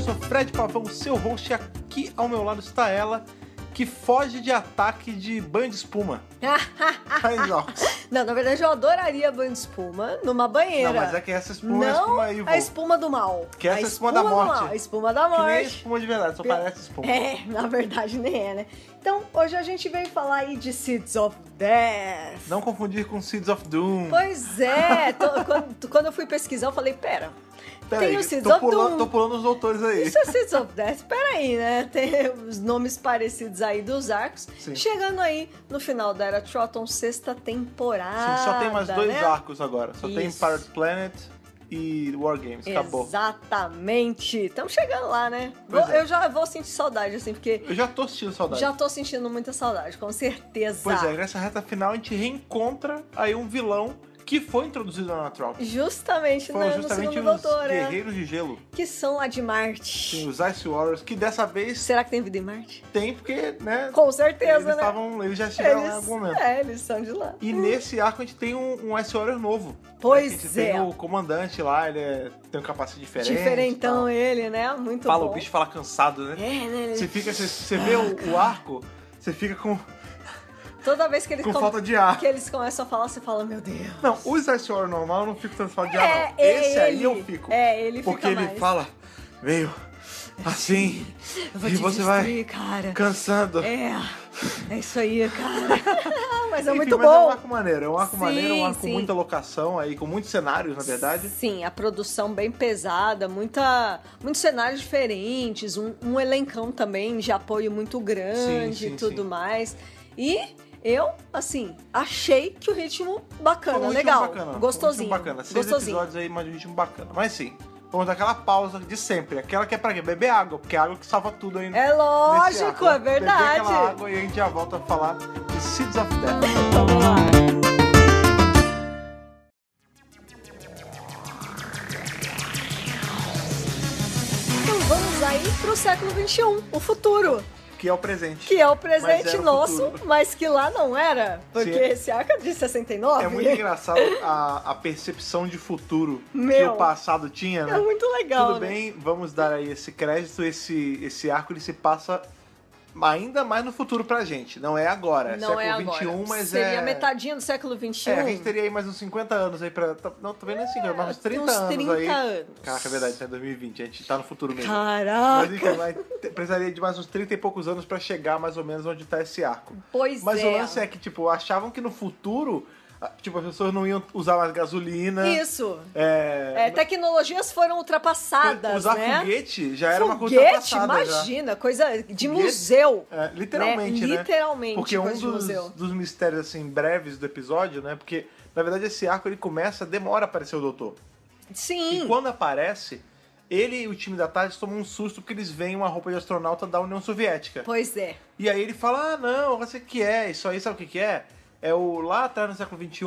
sou Fred Pavão, seu host, e aqui ao meu lado está ela, que foge de ataque de banho de espuma. Ai, não. Não, na verdade eu adoraria banho de espuma numa banheira. Não, mas é que essa espuma é a não espuma evil. a espuma do mal. Que essa é a espuma da morte. A espuma da morte. Que nem espuma de verdade, só parece espuma. É, na verdade nem é, né? Então, hoje a gente veio falar aí de Seeds of Death. Não confundir com Seeds of Doom. Pois é, quando eu fui pesquisar eu falei, pera tem aí, o Seeds of Doom. Tô pulando os autores aí. Isso é Seeds of Death, peraí, né? Tem os nomes parecidos aí dos arcos. Sim. Chegando aí no final da Era Trotton, sexta temporada. Sim, só tem mais dois né? arcos agora. Só tem Isso. Pirate Planet e War Games. Acabou. Exatamente. Estamos chegando lá, né? Pois é. Eu já vou sentir saudade, assim, porque... Eu já tô sentindo saudade. Já tô sentindo muita saudade, com certeza. Pois é, nessa reta final a gente reencontra aí um vilão que foi introduzido na Trotton. Justamente, Foram no justamente segundo os doutor, né? Guerreiros de Gelo. Que são a de Marte. Sim, os Ice Warriors, que dessa vez Será que tem vida em Marte? tem, porque, né? Com certeza, Eles já estiveram lá em algum momento. Eles são de lá. E nesse arco a gente tem um Ice Warrior novo. Pois A gente é. tem o comandante lá, ele tem um capacete diferente. Diferentão tal. ele, né? Muito Fala, bom. o bicho fala cansado, né? É, né? Você vê o arco, você fica com Toda vez que eles, falta de ar. que eles começam a falar, você fala, meu Deus. Não, os Ice Warrior normal eu não fico tanto falta de ar, não. Esse aí eu fico. Ele fica porque ele mais. fala meio assim, Eu vou e te você destruir, vai cara. cansando. É isso aí, cara. Mas é Enfim, muito mas bom. é um arco maneiro, Sim, um arco com sim. muita locação aí, com muitos cenários, na verdade. Sim, a produção bem pesada, muitos cenários diferentes, um elencão também de apoio muito grande Sim, e tudo sim. mais. E eu, assim, achei que o ritmo bacana, Foi um legal, ritmo bacana, gostosinho. Foi um ritmo bacana. 6 gostosinho. episódios aí, mas um ritmo bacana. Mas sim, vamos dar aquela pausa de sempre. Aquela que é pra quê? Beber água, porque é água que salva tudo aí. É lógico, arco. é verdade. Beber aquela água e a gente já volta a falar de Seeds of Death. Vamos lá. Então vamos aí pro século XXI, o futuro. Que é o presente. Que é o Mas presente era o nosso, futuro. mas que lá não era. Porque Sim. esse arco é de 69. É muito engraçado a percepção de futuro que Meu. o passado tinha, né? É muito legal, Tudo né? bem, vamos dar aí esse crédito, esse arco ele se passa ainda mais no futuro pra gente. Não é agora, Não é século agora. XXI, mas Seria é... metadinha do século XXI. É, a gente teria aí mais uns 50 anos aí pra... Não, também não é 50, mas uns 30 uns anos 30 aí. anos. Caraca, é verdade, é 2020, a gente tá no futuro mesmo. Caraca! Mas enfim, precisaria de mais uns 30 e poucos anos pra chegar mais ou menos onde tá esse arco. Pois Mas é. o lance é que, tipo, achavam que no futuro, tipo, as pessoas não iam usar mais gasolina. Isso. Tecnologias foram ultrapassadas, Usar né? foguete já era uma coisa Foguete, ultrapassada. imagina, coisa de Foguete, museu. Literalmente, né? Literalmente, Porque coisa um de museu. dos mistérios, assim, breves do episódio, né? Porque, na verdade, esse arco, ele começa, demora a aparecer o doutor. Sim. E quando aparece, ele e o time da tarde tomam um susto porque eles veem uma roupa de astronauta da União Soviética. Pois é. E aí ele fala, não, você que é, isso aí sabe o que é? É o lá atrás no século XXI...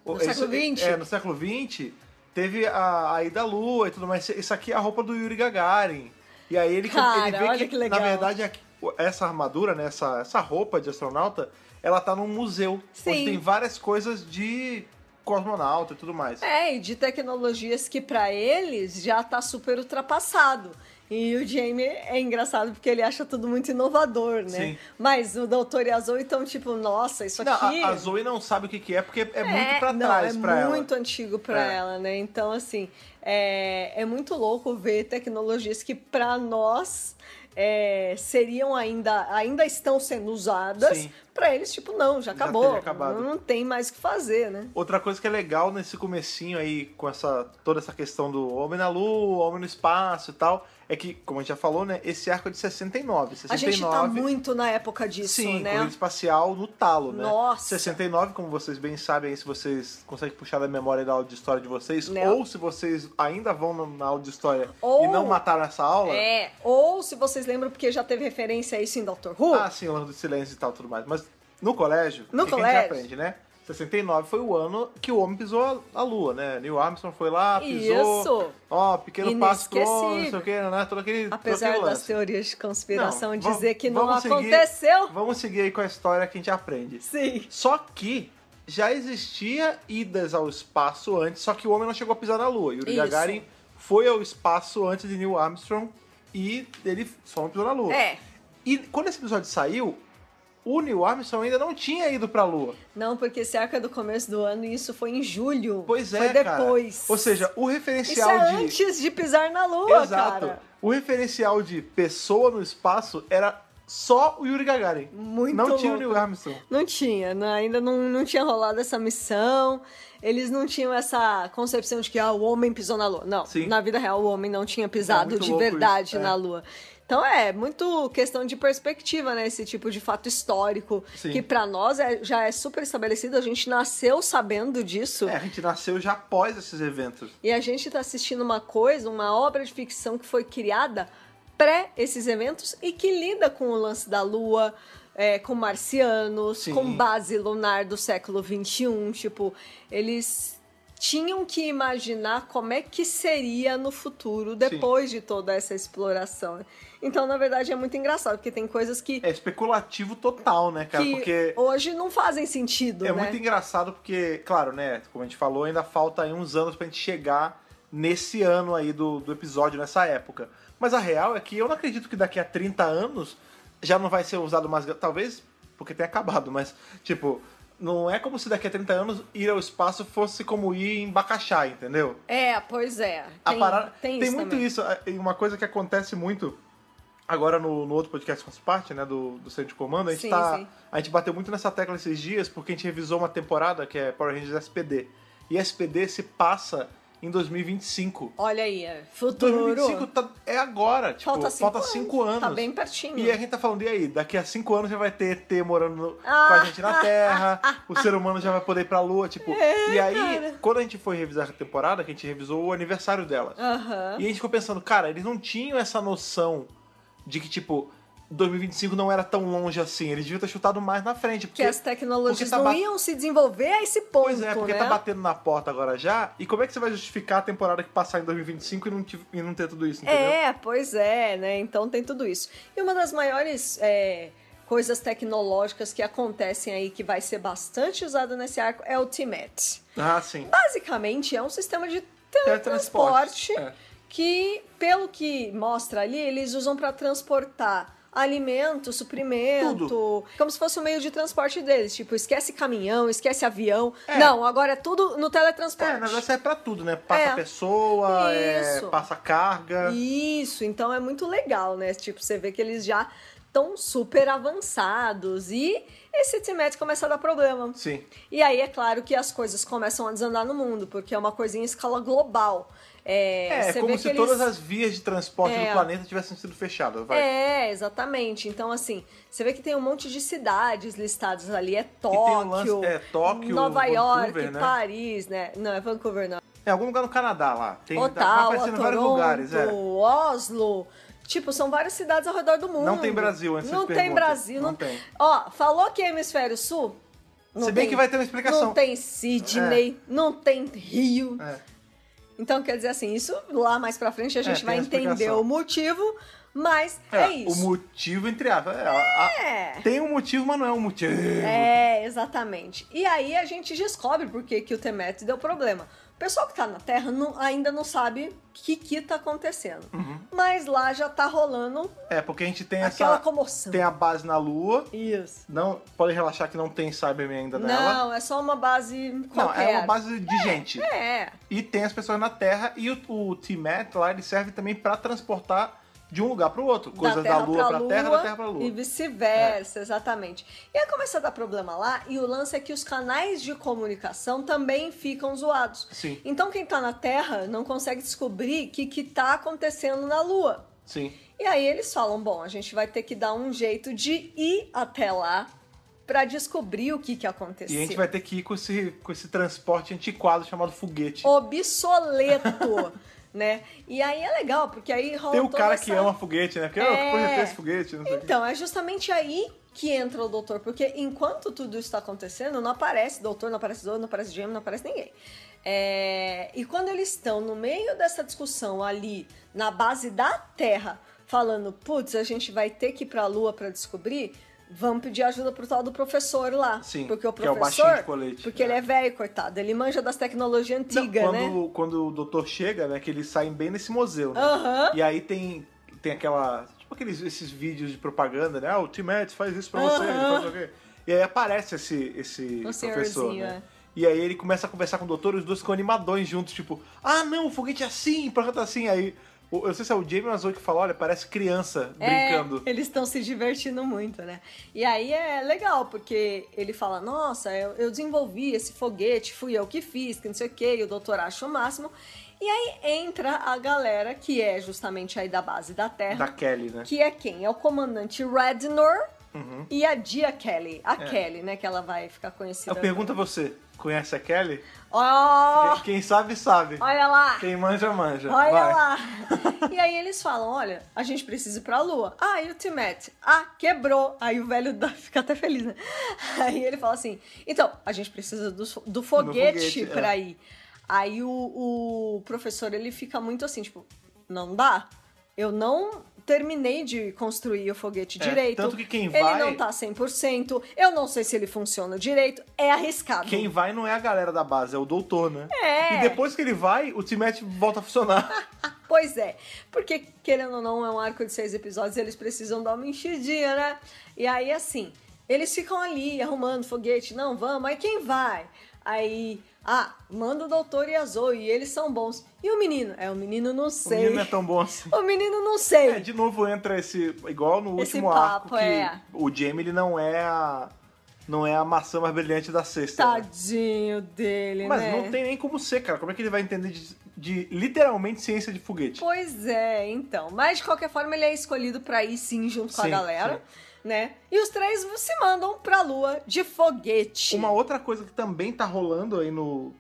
No século XX? No século XX, teve a ida à Lua e tudo mais. Isso aqui é a roupa do Yuri Gagarin. E aí ele vê olha que legal. na verdade, essa armadura, né, essa roupa de astronauta, ela tá num museu. Sim. Onde tem várias coisas de cosmonauta e tudo mais. E de tecnologias que pra eles já tá super ultrapassado. E o Jamie é engraçado porque ele acha tudo muito inovador, né? Sim. Mas o Doutor e a Zoe estão tipo, nossa, isso Não, aqui... a Zoe não sabe o que é, porque é muito pra trás pra ela. É muito antigo pra ela, né? Então, assim, é muito louco ver tecnologias que pra nós seriam ainda estão sendo usadas. Sim. Pra eles, tipo, não, já acabou. teria acabado. Não tem mais o que fazer, né? Outra coisa que é legal nesse comecinho aí, com toda essa questão do homem na lua, homem no espaço e tal, é que, como a gente já falou, né, esse arco é de 69. A gente tá muito na época disso, sim, né? corrida espacial no talo, né? Nossa! 69, como vocês bem sabem, aí, se vocês conseguem puxar da memória da aula de história de vocês, Né? ou se vocês ainda vão na aula de história Ou- e não mataram essa aula... Ou se vocês lembram, porque já teve referência a isso em Doctor Who. Ah, sim, o ano do silêncio e tal, tudo mais. Mas no colégio, No o que a colégio. gente aprende, né? 69 foi o ano que o homem pisou a lua, né? Neil Armstrong foi lá, pisou. Isso. Ó, pequeno passo pro homem, não sei Inesquecível. o que, né? Todo aquele Apesar todo aquele das lance. teorias de conspiração Não, dizer que não vamos seguir- aconteceu. Vamos seguir aí com a história que a gente aprende. Sim. Só que já existia idas ao espaço antes, só que o homem não chegou a pisar na lua. Yuri Isso. Gagarin foi ao espaço antes de Neil Armstrong e ele só não pisou na Lua. É. E quando esse episódio saiu, o Neil Armstrong ainda não tinha ido pra Lua. Não, porque esse arco é do começo do ano e isso foi em julho. Pois é, foi depois. Cara. Ou seja, o referencial isso é antes de pisar na Lua, Exato. cara. O referencial de pessoa no espaço era só o Yuri Gagarin. Muito Não tinha o louco. Neil Armstrong. Não tinha, ainda não tinha rolado essa missão. Eles não tinham essa concepção de que o homem pisou na Lua. Não, Sim. na vida real o homem não tinha pisado muito de louco verdade isso, na Lua. Então é muito questão de perspectiva, né? Esse tipo de fato histórico, Sim. que pra nós já é super estabelecido. A gente nasceu sabendo disso. A gente nasceu já após esses eventos. E a gente tá assistindo uma obra de ficção que foi criada pré esses eventos e que lida com o lance da Lua, com marcianos, Sim. com base lunar do século XXI. Tipo, eles tinham que imaginar como é que seria no futuro depois de toda essa exploração. Então, na verdade, é muito engraçado, porque tem coisas que... É especulativo total, né, cara? que Porque hoje não fazem sentido, é né? muito engraçado porque, claro, né, como a gente falou, ainda falta aí uns anos pra gente chegar nesse ano aí do episódio, nessa época. Mas a real é que eu não acredito que daqui a 30 anos já não vai ser usado mais... Talvez porque tenha acabado, mas, tipo... Não é como se daqui a 30 anos ir ao espaço fosse como ir em Bacaxá, entendeu? Pois é. Tem isso muito também. isso. E uma coisa que acontece muito agora no outro podcast que faz parte, né, do Centro de Comando, Sim. a gente bateu muito nessa tecla esses dias porque a gente revisou uma temporada que é Power Rangers SPD. E SPD se passa em 2025. Olha aí, futuro. 2025 é agora, tipo, Falta 5 anos. Tá bem pertinho. E a gente tá falando, e aí, daqui a 5 anos já vai ter ET morando com a gente na Terra, o ser humano já vai poder ir pra Lua, tipo... e aí, cara. quando a gente foi revisar a temporada, que a gente revisou o aniversário delas. Aham. E a gente ficou pensando, cara, eles não tinham essa noção de que, tipo, 2025 não era tão longe assim. Eles deviam ter chutado mais na frente. Porque Que as tecnologias porque não iam se desenvolver a esse ponto, Pois é, porque né? tá batendo na porta agora já. E como é que você vai justificar a temporada que passar em 2025 e não ter tudo isso, entendeu? Pois é, né? Então tem tudo isso. E uma das maiores coisas tecnológicas que acontecem aí, que vai ser bastante usada nesse arco, é o T-Met. Ah, sim. Basicamente, é um sistema de teletransporte que, pelo que mostra ali, eles usam para transportar alimento, suprimento, Tudo. como se fosse o meio de transporte deles. Tipo, esquece caminhão, esquece avião. Não, agora é tudo no teletransporte. Na verdade serve pra tudo, né? Passa pessoa, Isso. passa carga. Isso, então é muito legal, né? Tipo, você vê que eles já estão super avançados e esse T-Met começa a dar problema. Sim. E aí é claro que as coisas começam a desandar no mundo, porque é uma coisa em escala global. Você como vê se que todas as vias de transporte do planeta tivessem sido fechadas. Vai. Exatamente. Então, assim, você vê que tem um monte de cidades listadas ali. É tem Tóquio, um lance- Tóquio, Nova Vancouver, York, né? Paris, né? Não, é Vancouver, não. Em algum lugar no Canadá lá. Vai Ottawa, aparecendo em vários Toronto, lugares. Oslo. Tipo, são várias cidades ao redor do mundo. Não tem Brasil, antes Não vocês tem perguntam. Brasil. Não tem. Ó, falou que é Hemisfério Sul? Não Se bem tem- que vai ter uma explicação. Não tem Sydney, não tem Rio. É. Então, quer dizer assim, isso lá mais pra frente a gente tem vai a entender explicação. o motivo, mas é isso. O motivo, entre aspas. Tem um motivo, mas não é um motivo. Exatamente. E aí a gente descobre por que o T-Met deu problema. O pessoal que tá na Terra ainda não sabe o que tá acontecendo. Uhum. Mas lá já tá rolando Porque a gente tem aquela comoção. Tem a base na Lua. Isso. Não, pode relaxar que não tem Cyberman ainda nela. Não, é só uma base Não, qualquer. é uma base de gente. É. E tem as pessoas na Terra. E o T-Met lá, ele serve também pra transportar de um lugar pro outro. Coisas da Lua pra Terra, da Terra pra Lua. E vice-versa, exatamente. E aí começa a dar problema lá, e o lance é que os canais de comunicação também ficam zoados. Sim. Então quem tá na Terra não consegue descobrir o que tá acontecendo na Lua. Sim. E aí eles falam, bom, a gente vai ter que dar um jeito de ir até lá pra descobrir o que aconteceu. E a gente vai ter que ir com esse transporte antiquado chamado foguete. Obsoleto. Né? E aí é legal, porque aí rola Tem o toda cara essa... que ama foguete, né? Porque depois de ter esse foguete, não sei o quê. Então, é justamente aí que entra o doutor, porque enquanto tudo isso está acontecendo, não aparece doutor, não aparece Zoe, não aparece Gêmeo, não aparece ninguém. E quando eles estão no meio dessa discussão ali, na base da Terra, falando, putz, a gente vai ter que ir pra Lua pra descobrir, vamos pedir ajuda pro tal do professor lá. Sim, porque o que é o professor, baixinho de colete. porque ele é velho, coitado, ele manja das tecnologias antigas, né? Quando o doutor chega, né, que eles saem bem nesse museu, né? Aham. E aí tem tem aquela... Tipo esses vídeos de propaganda, né? Ah, o T-Max faz isso pra você, ele faz o quê? E aí aparece esse professor, né? E aí ele começa a conversar com o doutor e os dois ficam animadões juntos, tipo, ah, não, o foguete é assim, o projeto é assim. Aí, eu não sei se é o Jamie ou a Zoe que fala, olha, parece criança brincando. Eles estão se divertindo muito, né? E aí é legal, porque ele fala, nossa, eu desenvolvi esse foguete, fui eu que fiz, que não sei o quê, e o doutor acha o máximo. E aí entra a galera, que é justamente aí da base da Terra. Da Kelly, né? Que é quem? É o comandante Rednor e a Dia Kelly. A Kelly, né? Que ela vai ficar conhecida. Eu pergunto a você, conhece a Kelly? Oh! Quem sabe, sabe. Olha lá! Quem manja, manja. Olha vai. lá! E aí eles falam, olha, a gente precisa ir pra Lua. Ah, e o T-Max? Ah, quebrou. Aí o velho fica até feliz, né? Aí ele fala assim, então, a gente precisa do foguete pra ir. Aí o professor, ele fica muito assim, tipo, não dá. Eu não terminei de construir o foguete direito. Tanto que quem ele vai... não tá 100%. Eu não sei se ele funciona direito. É arriscado. Quem vai não é a galera da base, é o doutor, né? É. E depois que ele vai, o T-Max volta a funcionar. Pois é. Porque, querendo ou não, é um arco de 6 episódios, eles precisam dar uma enchidinha, né? E aí, assim, eles ficam ali arrumando foguete. Não, vamos. Aí quem vai? Aí... Ah, manda o doutor e a Zoe, e eles são bons. E o menino? O menino não sei. O menino não é tão bom assim. O menino não sei. De novo entra igual no Esse último papo, arco, que o Jamie, ele não é a maçã mais brilhante da cesta. Tadinho dele, Mas né? não tem nem como ser, cara. Como é que ele vai entender de literalmente ciência de foguete? Pois é, então. Mas, de qualquer forma, ele é escolhido pra ir, sim, junto com a galera. Sim. Né? E os três se mandam pra Lua de foguete. Uma outra coisa que também tá rolando aí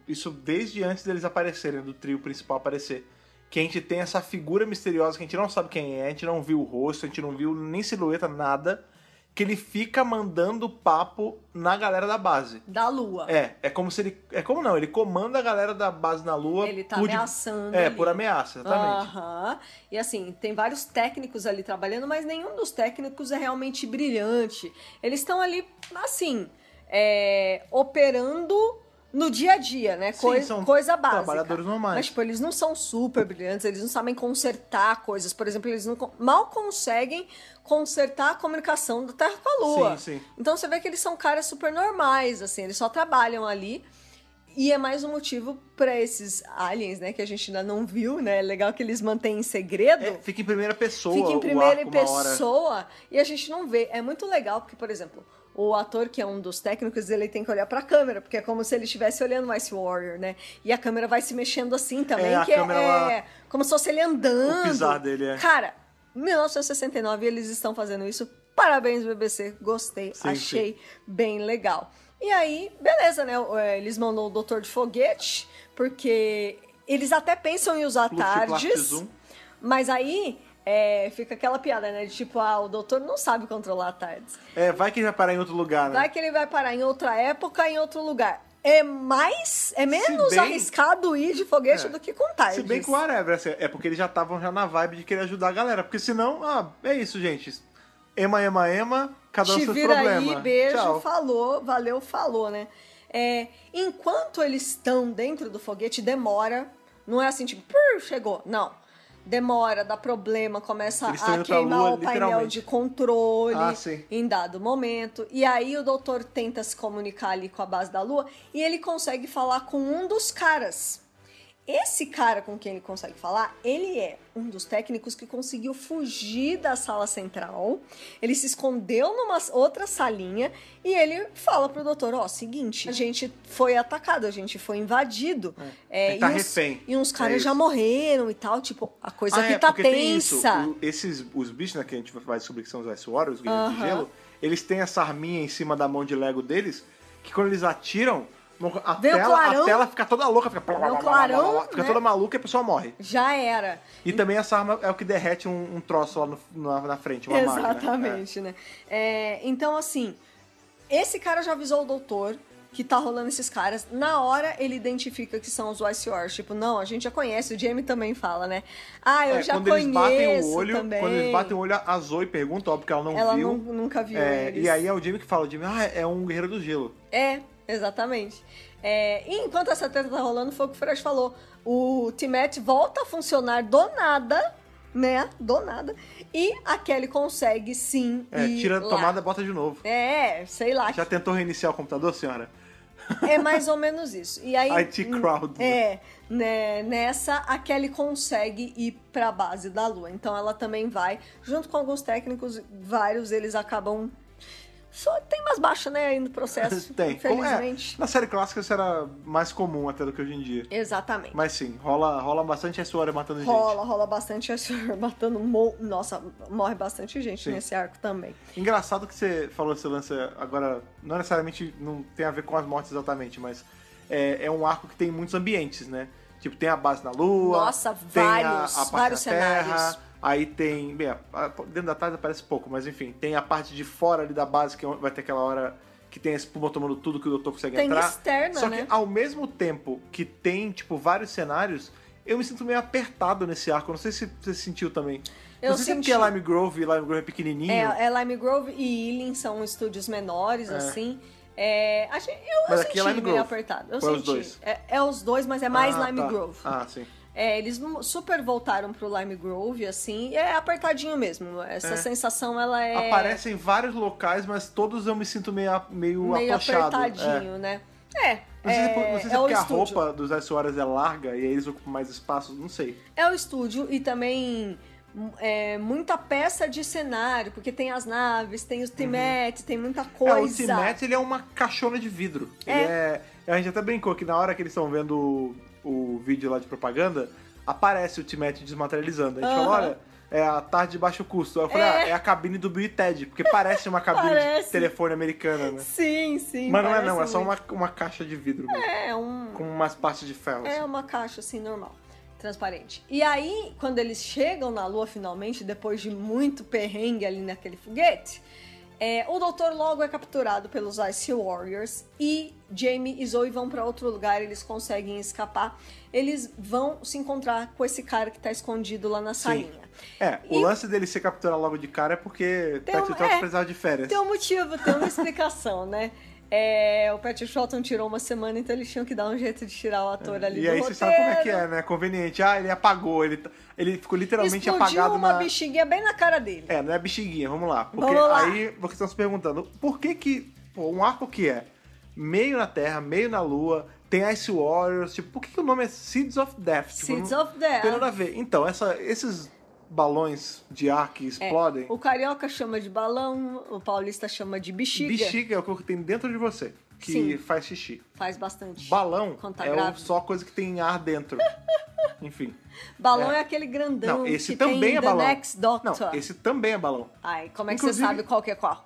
isso desde antes deles aparecerem, do trio principal aparecer. Que a gente tem essa figura misteriosa que a gente não sabe quem é, a gente não viu o rosto, a gente não viu nem silhueta, nada. Que ele fica mandando papo na galera da base. Da Lua. É como se ele... É como não, ele comanda a galera da base na Lua... Ele tá ameaçando ali. Por ameaça, exatamente. E assim, tem vários técnicos ali trabalhando, mas nenhum dos técnicos é realmente brilhante. Eles estão ali, assim, operando no dia a dia, né? São coisa básica. Trabalhadores normais. Mas, tipo, eles não são super brilhantes, eles não sabem consertar coisas. Por exemplo, eles mal conseguem consertar a comunicação da Terra com a Lua. Sim. Então você vê que eles são caras super normais, assim, eles só trabalham ali. E é mais um motivo pra esses aliens, né, que a gente ainda não viu, né? É legal que eles mantêm em segredo. Fica em primeira pessoa. Fica em primeira pessoa e a gente não vê. É muito legal porque, por exemplo, o ator, que é um dos técnicos, ele tem que olhar pra câmera, porque é como se ele estivesse olhando o Ice Warrior, né? E a câmera vai se mexendo assim também, a câmera como se fosse ele andando. O pisar dele, Cara, 1969 eles estão fazendo isso. Parabéns, BBC. Gostei. Achei bem legal. E aí, beleza, né? Eles mandam o doutor de foguete, porque eles até pensam em usar TARDIS, mas aí fica aquela piada, né? De tipo, o doutor não sabe controlar a TARDIS. Vai que ele vai parar em outro lugar, né? Vai que ele vai parar em outra época, em outro lugar. É menos arriscado ir de foguete do que com TARDIS. Se bem que o whatever, assim, é porque eles já estavam na vibe de querer ajudar a galera, porque senão, é isso, gente. Ema, cada um seus problemas. Aí, beijo, Tchau. falou, né? Enquanto eles estão dentro do foguete, demora. Não é assim, tipo, chegou. Não. Demora, dá problema, começa a queimar o painel de controle em dado momento. E aí o doutor tenta se comunicar ali com a base da Lua e ele consegue falar com um dos caras. Esse cara com quem ele consegue falar, ele é um dos técnicos que conseguiu fugir da sala central. Ele se escondeu numa outra salinha e ele fala pro doutor, seguinte, a gente foi atacado, a gente foi invadido. Ele tá refém. E uns caras já morreram e tal, tipo, a coisa aqui tá tensa. Os bichos, né, que a gente vai descobrir que são os Ice Warriors, os guerreiros de gelo, eles têm essa arminha em cima da mão de Lego deles, que quando eles atiram, a tela fica toda louca, fica toda maluca e a pessoa morre. Já era. E também essa arma é o que derrete um troço lá na frente, uma máquina. Exatamente, né? Então, assim, esse cara já avisou o doutor que tá rolando esses caras. Na hora, ele identifica que são os Ice Warriors. Tipo, não, a gente já conhece. O Jamie também fala, né? Eu já quando conheço eles batem o olho, também. Quando eles batem o olho, a Zoe pergunta, óbvio que ela não viu. Ela nunca viu eles. E aí é o Jamie que fala. O Jamie, é um guerreiro do gelo. Exatamente. E enquanto essa treta tá rolando, foi o que o Fred falou. O T-Max volta a funcionar do nada. né? Do nada. E a Kelly consegue, sim, ir tira a lá. tomada e bota de novo. Sei lá. Já tentou reiniciar o computador, senhora? É mais ou menos isso. E aí, IT crowd. né, nessa, a Kelly consegue ir pra base da Lua. Então ela também vai, junto com alguns técnicos, vários eles acabam... Só tem mais baixa, né, aí no processo, Tem. infelizmente. Na série clássica isso era mais comum até do que hoje em dia. Exatamente. Mas sim, rola bastante a sua matando gente. Rola bastante a senhora matando... Nossa, morre bastante gente nesse arco também. Engraçado que você falou esse lance agora, não necessariamente não tem a ver com as mortes exatamente, mas é um arco que tem muitos ambientes, né? Tipo, tem a base na Lua, Nossa, tem vários a parte da Terra, cenários. aí tem... Bem, dentro da tarde aparece pouco, mas enfim, tem a parte de fora ali da base, que vai ter aquela hora que tem a espuma tomando tudo que o doutor consegue Tem entrar. externa, Só né? que ao mesmo tempo que tem, tipo, vários cenários, eu me sinto meio apertado nesse arco. Eu não sei se você sentiu também. Eu não sei se é senti. porque é Lime Grove e Lime Grove é pequenininho. É Lime Grove e Ealing são estúdios menores, assim. Eu Mas aqui senti é Lime meio Grove. apertado. Eu Ou é senti. os dois? É os dois, mas é mais Lime tá. Grove. Ah, sim. Eles super voltaram pro Lime Grove, assim, e é apertadinho mesmo. Essa sensação, ela é... Aparece em vários locais, mas todos eu me sinto meio atochado. apertadinho, né? Não sei se é o porque a estúdio. roupa dos Ice Warriors é larga e aí eles ocupam mais espaço, não sei. É o estúdio e também muita peça de cenário, porque tem as naves, tem os Timet, tem muita coisa. O Timet, ele é uma caixona de vidro. A gente até brincou que na hora que eles estão vendo o vídeo lá de propaganda, aparece o Timet desmaterializando. A gente falou, olha, é a tarde de baixo custo. Aí eu falei, é a cabine do Bill e Ted, porque parece uma cabine de telefone americana, né? Sim. Mas não é só uma caixa de vidro mesmo. Com umas partes de ferro. É assim. uma caixa, assim, normal. Transparente. E aí, quando eles chegam na Lua, finalmente, depois de muito perrengue ali naquele foguete, o doutor logo é capturado pelos Ice Warriors e Jamie e Zoe vão pra outro lugar, eles conseguem escapar. Eles vão se encontrar com esse cara que tá escondido lá na salinha. O lance dele ser capturado logo de cara é porque Patrick Troughton precisava de férias. Tem um motivo, tem uma explicação, né? O Patrick Troughton tirou uma semana, então eles tinham que dar um jeito de tirar o ator ali do roteiro. E aí você sabe como é que é, né? Conveniente. Ele apagou, ele ficou literalmente Explodiu apagado uma bexiguinha bem na cara dele. Não é bexiguinha, vamos lá. Porque Vamos lá. aí vocês estão se perguntando, por que um arco que é meio na Terra, meio na Lua, tem Ice Warriors, tipo, por que o nome é Seeds of Death? Seeds não of Death. tem nada a ver. Então, esses balões de ar que explodem... O carioca chama de balão, o paulista chama de bexiga. Bexiga é o que tem dentro de você, que faz xixi. Faz bastante. Balão Quando tá é grávida. só coisa que tem ar dentro. Enfim. Balão é aquele grandão Não, esse que também tem é The balão. Next Doctor. Não, esse também é balão. Ai, como é que Inclusive- você sabe qual que é qual?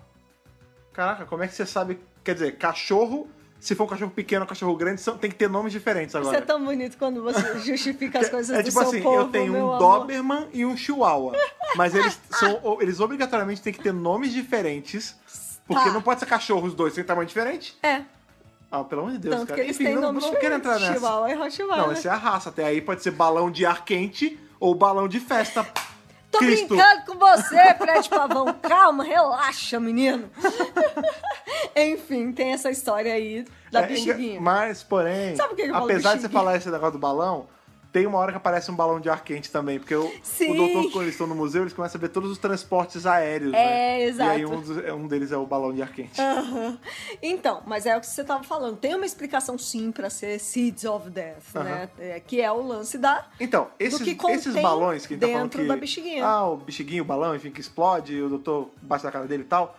Caraca, como é que você sabe? Quer dizer, cachorro, se for um cachorro pequeno ou um cachorro grande, tem que ter nomes diferentes agora. Você é tão bonito quando você justifica as coisas É do tipo seu assim, povo, eu tenho meu um amor. Doberman e um Chihuahua. Mas eles obrigatoriamente têm que ter nomes diferentes. Porque Tá. não pode ser cachorro os dois, tem tamanho diferente. Ah, pelo amor de Deus, Tanto cara. que eles Enfim, têm não nomes quero diferentes. entrar nessa. Chihuahua e Rottweiler. Não, essa é a raça. Até aí pode ser balão de ar quente ou balão de festa. Tô Cristo. brincando com você, Fred Pavão. Calma, relaxa, menino. Enfim, tem essa história aí da bexiguinha. Mas, porém, Sabe por que eu falo apesar de você bexiguinha? falar esse negócio do balão, tem uma hora que aparece um balão de ar quente também, porque o Sim. doutor, quando eles estão no museu, eles começam a ver todos os transportes aéreos, né? Exato. E aí um deles é o balão de ar quente. Aham. Então, mas é o que você tava falando. Tem uma explicação sim pra ser Seeds of Death, né? Que é o lance Então, que esses contém balões que a gente tá falando dentro que... da bexiguinha. O bexiguinho, o balão, enfim, que explode, e o doutor bate na cara dele e tal.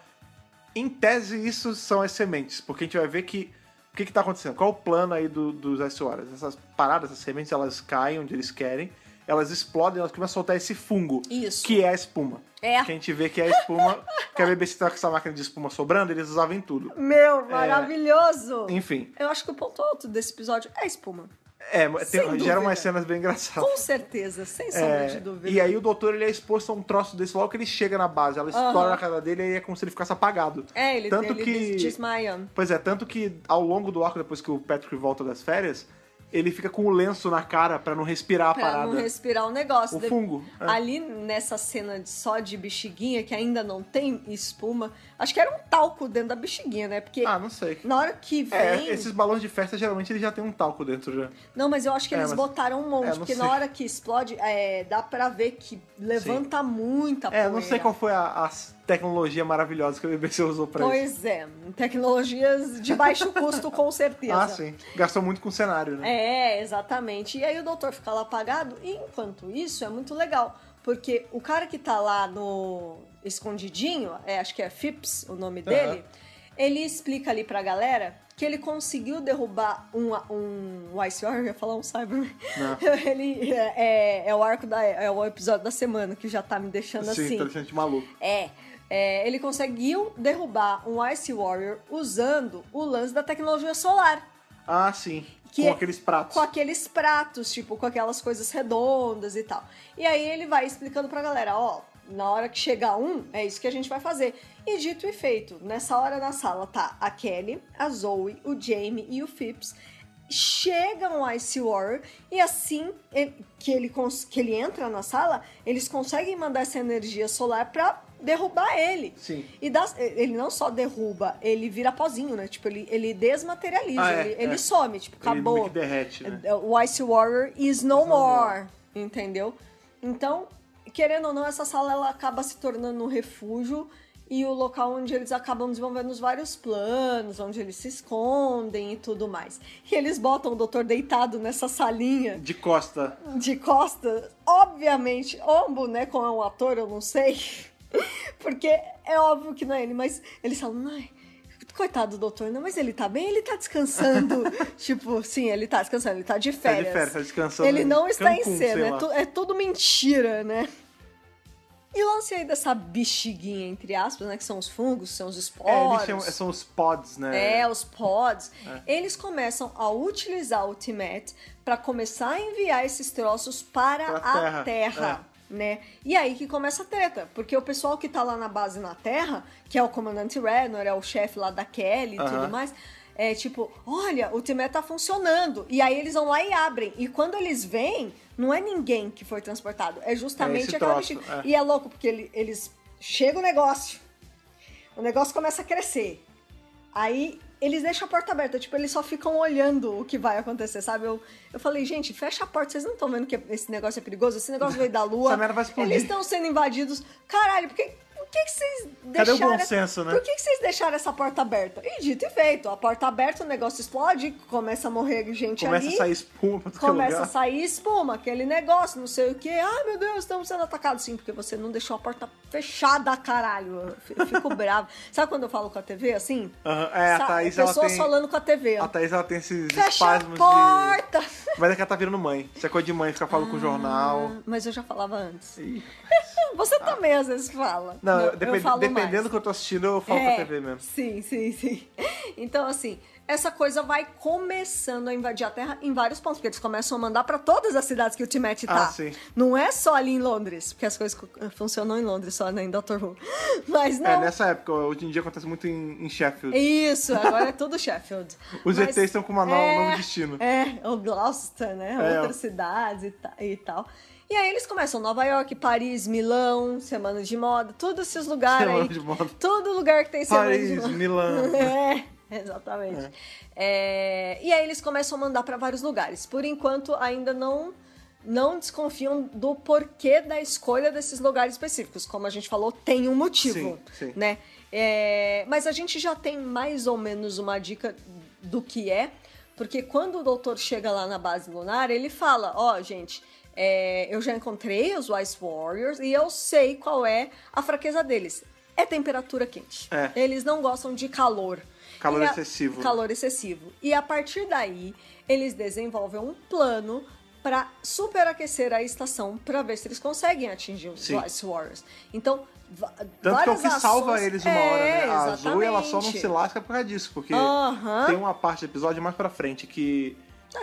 Em tese, isso são as sementes, porque a gente vai ver que... O que tá acontecendo? Qual é o plano aí dos Ice Warriors? Essas paradas, essas sementes, elas caem onde eles querem, elas explodem, elas começam a soltar esse fungo, Isso. que é a espuma. É. Que a gente vê que é a espuma, que a BBC tava com essa máquina de espuma sobrando, eles usavam em tudo. Meu, maravilhoso! Enfim. Eu acho que o ponto alto desse episódio é a espuma. Sem dúvida. gera umas cenas bem engraçadas. Com certeza, sem sombra de dúvida. E aí o doutor, ele é exposto a um troço desse logo que ele chega na base. Ela estoura na cara dele e é como se ele ficasse apagado. Ele desmaia. Pois é, tanto que ao longo do arco, depois que o Patrick volta das férias, ele fica com o lenço na cara pra não respirar a Pra parada. não respirar o negócio. O fungo. É. Ali nessa cena só de bexiguinha, que ainda não tem espuma, acho que era um talco dentro da bexiguinha, né? Porque Não sei. na hora que vem... Esses balões de festa, geralmente, eles já tem um talco dentro já. Não, mas eu acho que eles botaram um monte, não porque sei. na hora que explode, dá pra ver que levanta muita poeira. Não sei qual foi a tecnologia maravilhosa que o BBC usou pra isso. Pois é, tecnologias de baixo custo, com certeza. Sim. Gastou muito com o cenário, né? Exatamente. E aí o doutor fica lá apagado, e enquanto isso é muito legal, porque o cara que tá lá no escondidinho, acho que é Phipps o nome dele, ele explica ali pra galera que ele conseguiu derrubar um Ice Warrior, eu ia falar um Cyberman. Ele é o arco é o episódio da semana que já tá me deixando assim. Sim, tá deixando de maluco. Ele conseguiu derrubar um Ice Warrior usando o lance da tecnologia solar. Sim. Com aqueles pratos. Com aqueles pratos, tipo, com aquelas coisas redondas e tal. E aí ele vai explicando pra galera, na hora que chegar é isso que a gente vai fazer. E dito e feito, nessa hora na sala tá a Kelly, a Zoe, o Jamie e o Phipps. Chega um Ice Warrior e assim que ele entra na sala, eles conseguem mandar essa energia solar pra derrubar ele. Sim. E ele não só derruba, ele vira pozinho, né? Tipo, ele desmaterializa, ele some, tipo, acabou. Ele meio que derrete, né? O Ice Warrior is no more, entendeu? Então, querendo ou não, essa sala ela acaba se tornando um refúgio e o local onde eles acabam desenvolvendo os vários planos, onde eles se escondem e tudo mais. E eles botam o doutor deitado nessa salinha. De costa. De costa. Obviamente, ou um boneco ou é um ator, eu não sei. Porque é óbvio que não é ele, mas eles falam, ai, coitado do doutor, não, mas ele tá bem, ele tá descansando. Tipo, sim, ele tá descansando, ele tá de férias. Tá de férias, tá descansando. Ele não está em Cancún, cena, é tudo mentira, né? E o lance aí dessa bexiguinha, entre aspas, né? Que são os fungos, são os esporos. São os pods, né? Os pods. Eles começam a utilizar o Ultimate pra começar a enviar esses troços para a Terra. Né? E aí que começa a treta, porque o pessoal que tá lá na base na Terra, que é o comandante Rednor, é o chefe lá da Kelly e tudo mais, é tipo, olha, o Ultimate tá funcionando. E aí eles vão lá e abrem. E quando eles vêm, não é ninguém que foi transportado, é justamente aquela bexiga. E é louco, porque eles chega o negócio começa a crescer. Aí eles deixam a porta aberta, tipo, eles só ficam olhando o que vai acontecer, sabe? Eu falei, gente, fecha a porta, vocês não estão vendo que esse negócio é perigoso? Esse negócio veio da Lua, essa merda vai explodir. Eles estão sendo invadidos. Caralho, por que vocês deixaram... Cadê o bom senso, né? Por que vocês deixaram essa porta aberta? E dito e feito, a porta aberta, o negócio explode, começa a morrer gente ali. Começa a sair espuma pra todo lugar. Começa a sair espuma, aquele negócio, não sei o quê. Ai, meu Deus, estamos sendo atacados. Sim, porque você não deixou a porta fechada, caralho. Eu fico bravo. Sabe quando eu falo com a TV, assim? A Thaís, pessoas falando com a TV. A Thaís, ela tem esses fecha espasmos a porta! Mas é que ela tá virando mãe. Isso é coisa de mãe, fica falando com o jornal. Mas eu já falava antes. Você também às vezes fala. Não, eu falo dependendo mais. do que eu tô assistindo, eu falo com a TV mesmo. Sim. Então, assim, essa coisa vai começando a invadir a Terra em vários pontos, porque eles começam a mandar pra todas as cidades que o Ultimate tá. Sim. Não é só ali em Londres, porque as coisas funcionam em Londres só, né, em Doctor Who. Mas não. Nessa época, hoje em dia acontece muito em Sheffield. Isso, agora é tudo Sheffield. Os ETs estão com um novo destino. O Gloucester, né, outras cidades e tal. E aí eles começam Nova York, Paris, Milão, Semana de Moda, todos esses lugares aí. Semana de moda. Todo lugar que tem Semana de Moda. Paris, Milão. Exatamente. E aí eles começam a mandar para vários lugares. Por enquanto, ainda não desconfiam do porquê da escolha desses lugares específicos. Como a gente falou, tem um motivo, sim. né? Mas a gente já tem mais ou menos uma dica do que é, porque quando o doutor chega lá na base lunar, ele fala, gente... eu já encontrei os Ice Warriors e eu sei qual é a fraqueza deles. É temperatura quente. Eles não gostam de calor. Calor excessivo. Calor excessivo. E a partir daí, eles desenvolvem um plano para superaquecer a estação para ver se eles conseguem atingir os Ice Warriors. Então, tanto que é o que salva eles uma hora, né? A exatamente. Zoe, ela só não se lasca por causa disso, porque tem uma parte do episódio mais pra frente que...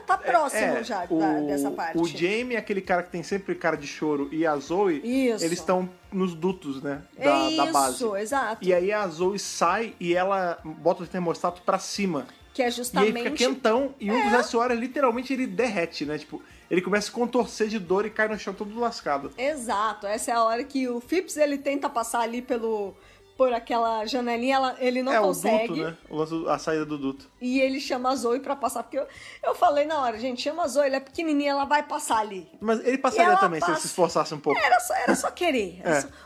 Tá próximo já dessa parte. O Jamie é aquele cara que tem sempre cara de choro, e a Zoe, eles estão nos dutos, né? Da base. Isso, exato. E aí a Zoe sai e ela bota o termostato pra cima. Que é E justamente... aí fica quentão, e um dos Ice Warriors, literalmente, ele derrete, né? Tipo, ele começa a contorcer de dor e cai no chão todo lascado. Exato, essa é a hora que o Phipps, ele tenta passar ali por aquela janelinha, ele não consegue. O duto, né? A saída do duto. E ele chama a Zoe pra passar, porque eu falei na hora, gente, chama a Zoe, ela é pequenininha, ela vai passar ali. Mas ele E passaria ela também, se ele passa. se esforçasse um pouco. Era só querer.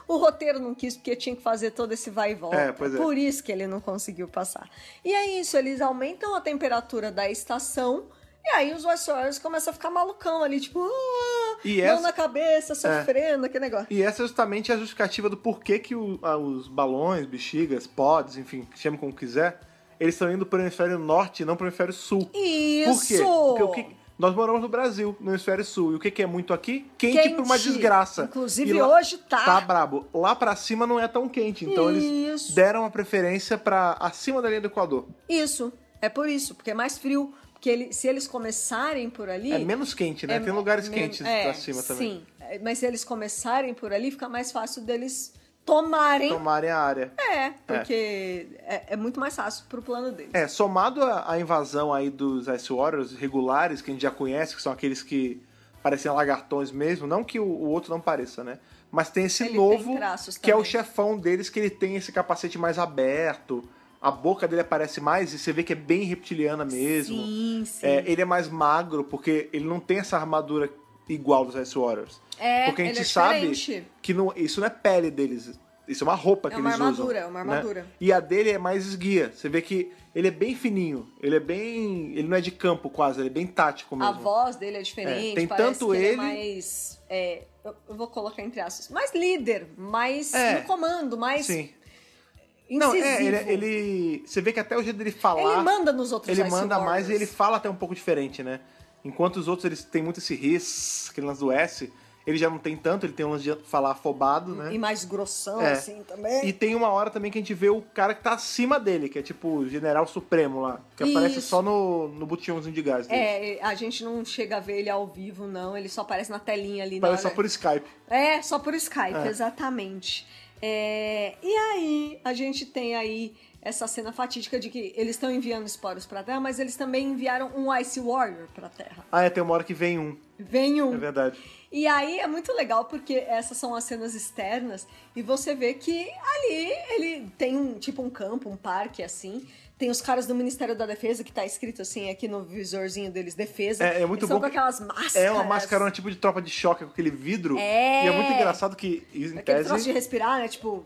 O roteiro não quis, porque tinha que fazer todo esse vai e volta. Pois é. Por isso que ele não conseguiu passar. E é isso, eles aumentam a temperatura da estação, e aí os Ice Warriors começam a ficar malucão ali, tipo, mão na cabeça, sofrendo, aquele negócio. E essa é justamente a justificativa do porquê que os balões, bexigas, pods, enfim, chame como quiser, eles estão indo para o hemisfério norte e não para o hemisfério sul. Isso! Por quê? Porque nós moramos no Brasil, no hemisfério sul. E o que é muito aqui? Quente pra uma desgraça. Inclusive e lá, hoje tá. Tá brabo. Lá pra cima não é tão quente. Então eles deram a preferência pra acima da linha do Equador. Isso. É por isso, porque é mais frio. Porque se eles começarem por ali... É menos quente, né? Tem lugares quentes pra cima também. Sim, mas se eles começarem por ali, fica mais fácil deles tomarem a área. Porque é muito mais fácil pro plano deles. Somado à invasão aí dos Ice Warriors regulares, que a gente já conhece, que são aqueles que parecem lagartões mesmo, não que o outro não pareça, né? Mas tem esse novo, que é o chefão deles, que ele tem esse capacete mais aberto, a boca dele aparece mais e você vê que é bem reptiliana mesmo. Sim. Ele é mais magro, porque ele não tem essa armadura igual dos Ice Warriors. Porque a gente sabe que isso não é pele deles, isso é uma roupa que eles usam. É uma armadura. Né? E a dele é mais esguia. Você vê que ele é bem fininho, ele não é de campo quase, ele é bem tático mesmo. A voz dele é diferente, tem parece tanto que ele é mais... eu vou colocar entre aspas, mais líder, mais no comando, mais... Sim. Incisivo. Não, você vê que até o jeito dele falar... Ele manda nos outros Ele Ice manda Warriors. mais e ele fala até um pouco diferente, né? Enquanto os outros, eles têm muito esse hiss, aquele lance do S, ele já não tem tanto, ele tem um lance de falar afobado, né? E mais grossão, assim, também. E tem uma hora também que a gente vê o cara que tá acima dele, que é tipo o General Supremo lá, que aparece só no botãozinho de gás dele. A gente não chega a ver ele ao vivo, não, ele só aparece na telinha ali. Aparece só por Skype. Só por Skype, exatamente. E aí, a gente tem aí essa cena fatídica de que eles estão enviando esporos pra Terra, mas eles também enviaram um Ice Warrior pra Terra. Tem uma hora que vem um. É verdade. E aí é muito legal porque essas são as cenas externas e você vê que ali ele tem um campo, um parque assim. Tem os caras do Ministério da Defesa, que tá escrito assim aqui no visorzinho deles, defesa. É muito bom. Estão com aquelas máscaras. É uma máscara, um tipo de tropa de choque com aquele vidro. E é muito engraçado que, em aquele tese... troço de respirar, né? Tipo...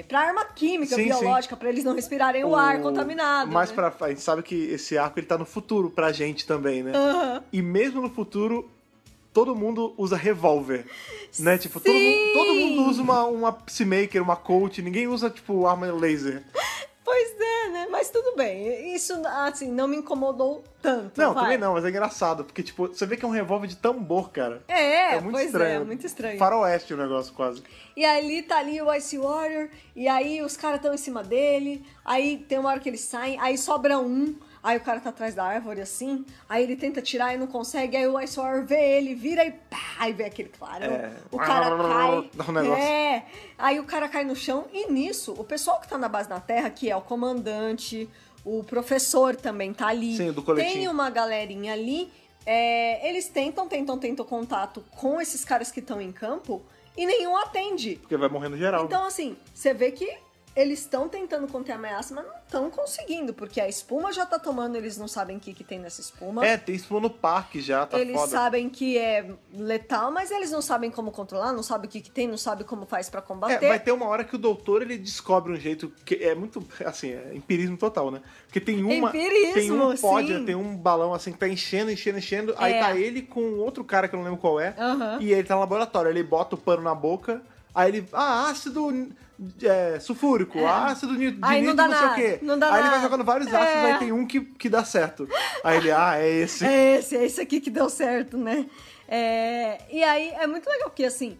pra arma química, biológica, pra eles não respirarem o ar contaminado. Mas né? a gente sabe que esse arco ele tá no futuro pra gente também, né? E mesmo no futuro, todo mundo usa revólver. Né? Tipo, todo mundo usa uma Peacemaker, uma Colt, ninguém usa, tipo, arma laser. Pois é, né? Mas tudo bem. Isso, assim, não me incomodou tanto. Não, também não, mas é engraçado. Porque, tipo, você vê que é um revólver de tambor, cara. É muito estranho. É muito estranho. Faroeste o negócio, quase. E aí tá ali o Ice Warrior, e aí os caras estão em cima dele, aí tem uma hora que eles saem, aí sobra um, aí o cara tá atrás da árvore assim, aí ele tenta tirar e não consegue, aí o Ice Warrior vê ele, vira e pá, aí vem aquele clarão, o cara cai, dá um negócio. Aí o cara cai no chão, e nisso, o pessoal que tá na base da terra, que é o comandante, o professor também tá ali, sim, do coletinho. Tem uma galerinha ali, eles tentam contato com esses caras que estão em campo, e nenhum atende. Porque vai morrendo geral. Então, assim, você vê que eles estão tentando conter a ameaça, mas não estão conseguindo, porque a espuma já tá tomando, eles não sabem o que tem nessa espuma. Tem espuma no parque já, tá eles foda. Eles sabem que é letal, mas eles não sabem como controlar, não sabem o que tem, não sabem como faz pra combater. Vai ter uma hora que o doutor, ele descobre um jeito que é muito, assim, é empirismo total, né? Porque tem um balão, assim, que tá enchendo, aí tá ele com outro cara que eu não lembro qual é, e ele tá no laboratório, ele bota o pano na boca, aí ele, ácido sulfúrico, ácido de nitro, não sei o quê. Aí ele vai jogando vários ácidos, aí tem um que dá certo. Aí ele, é esse. É esse aqui que deu certo, né? E aí é muito legal, porque assim,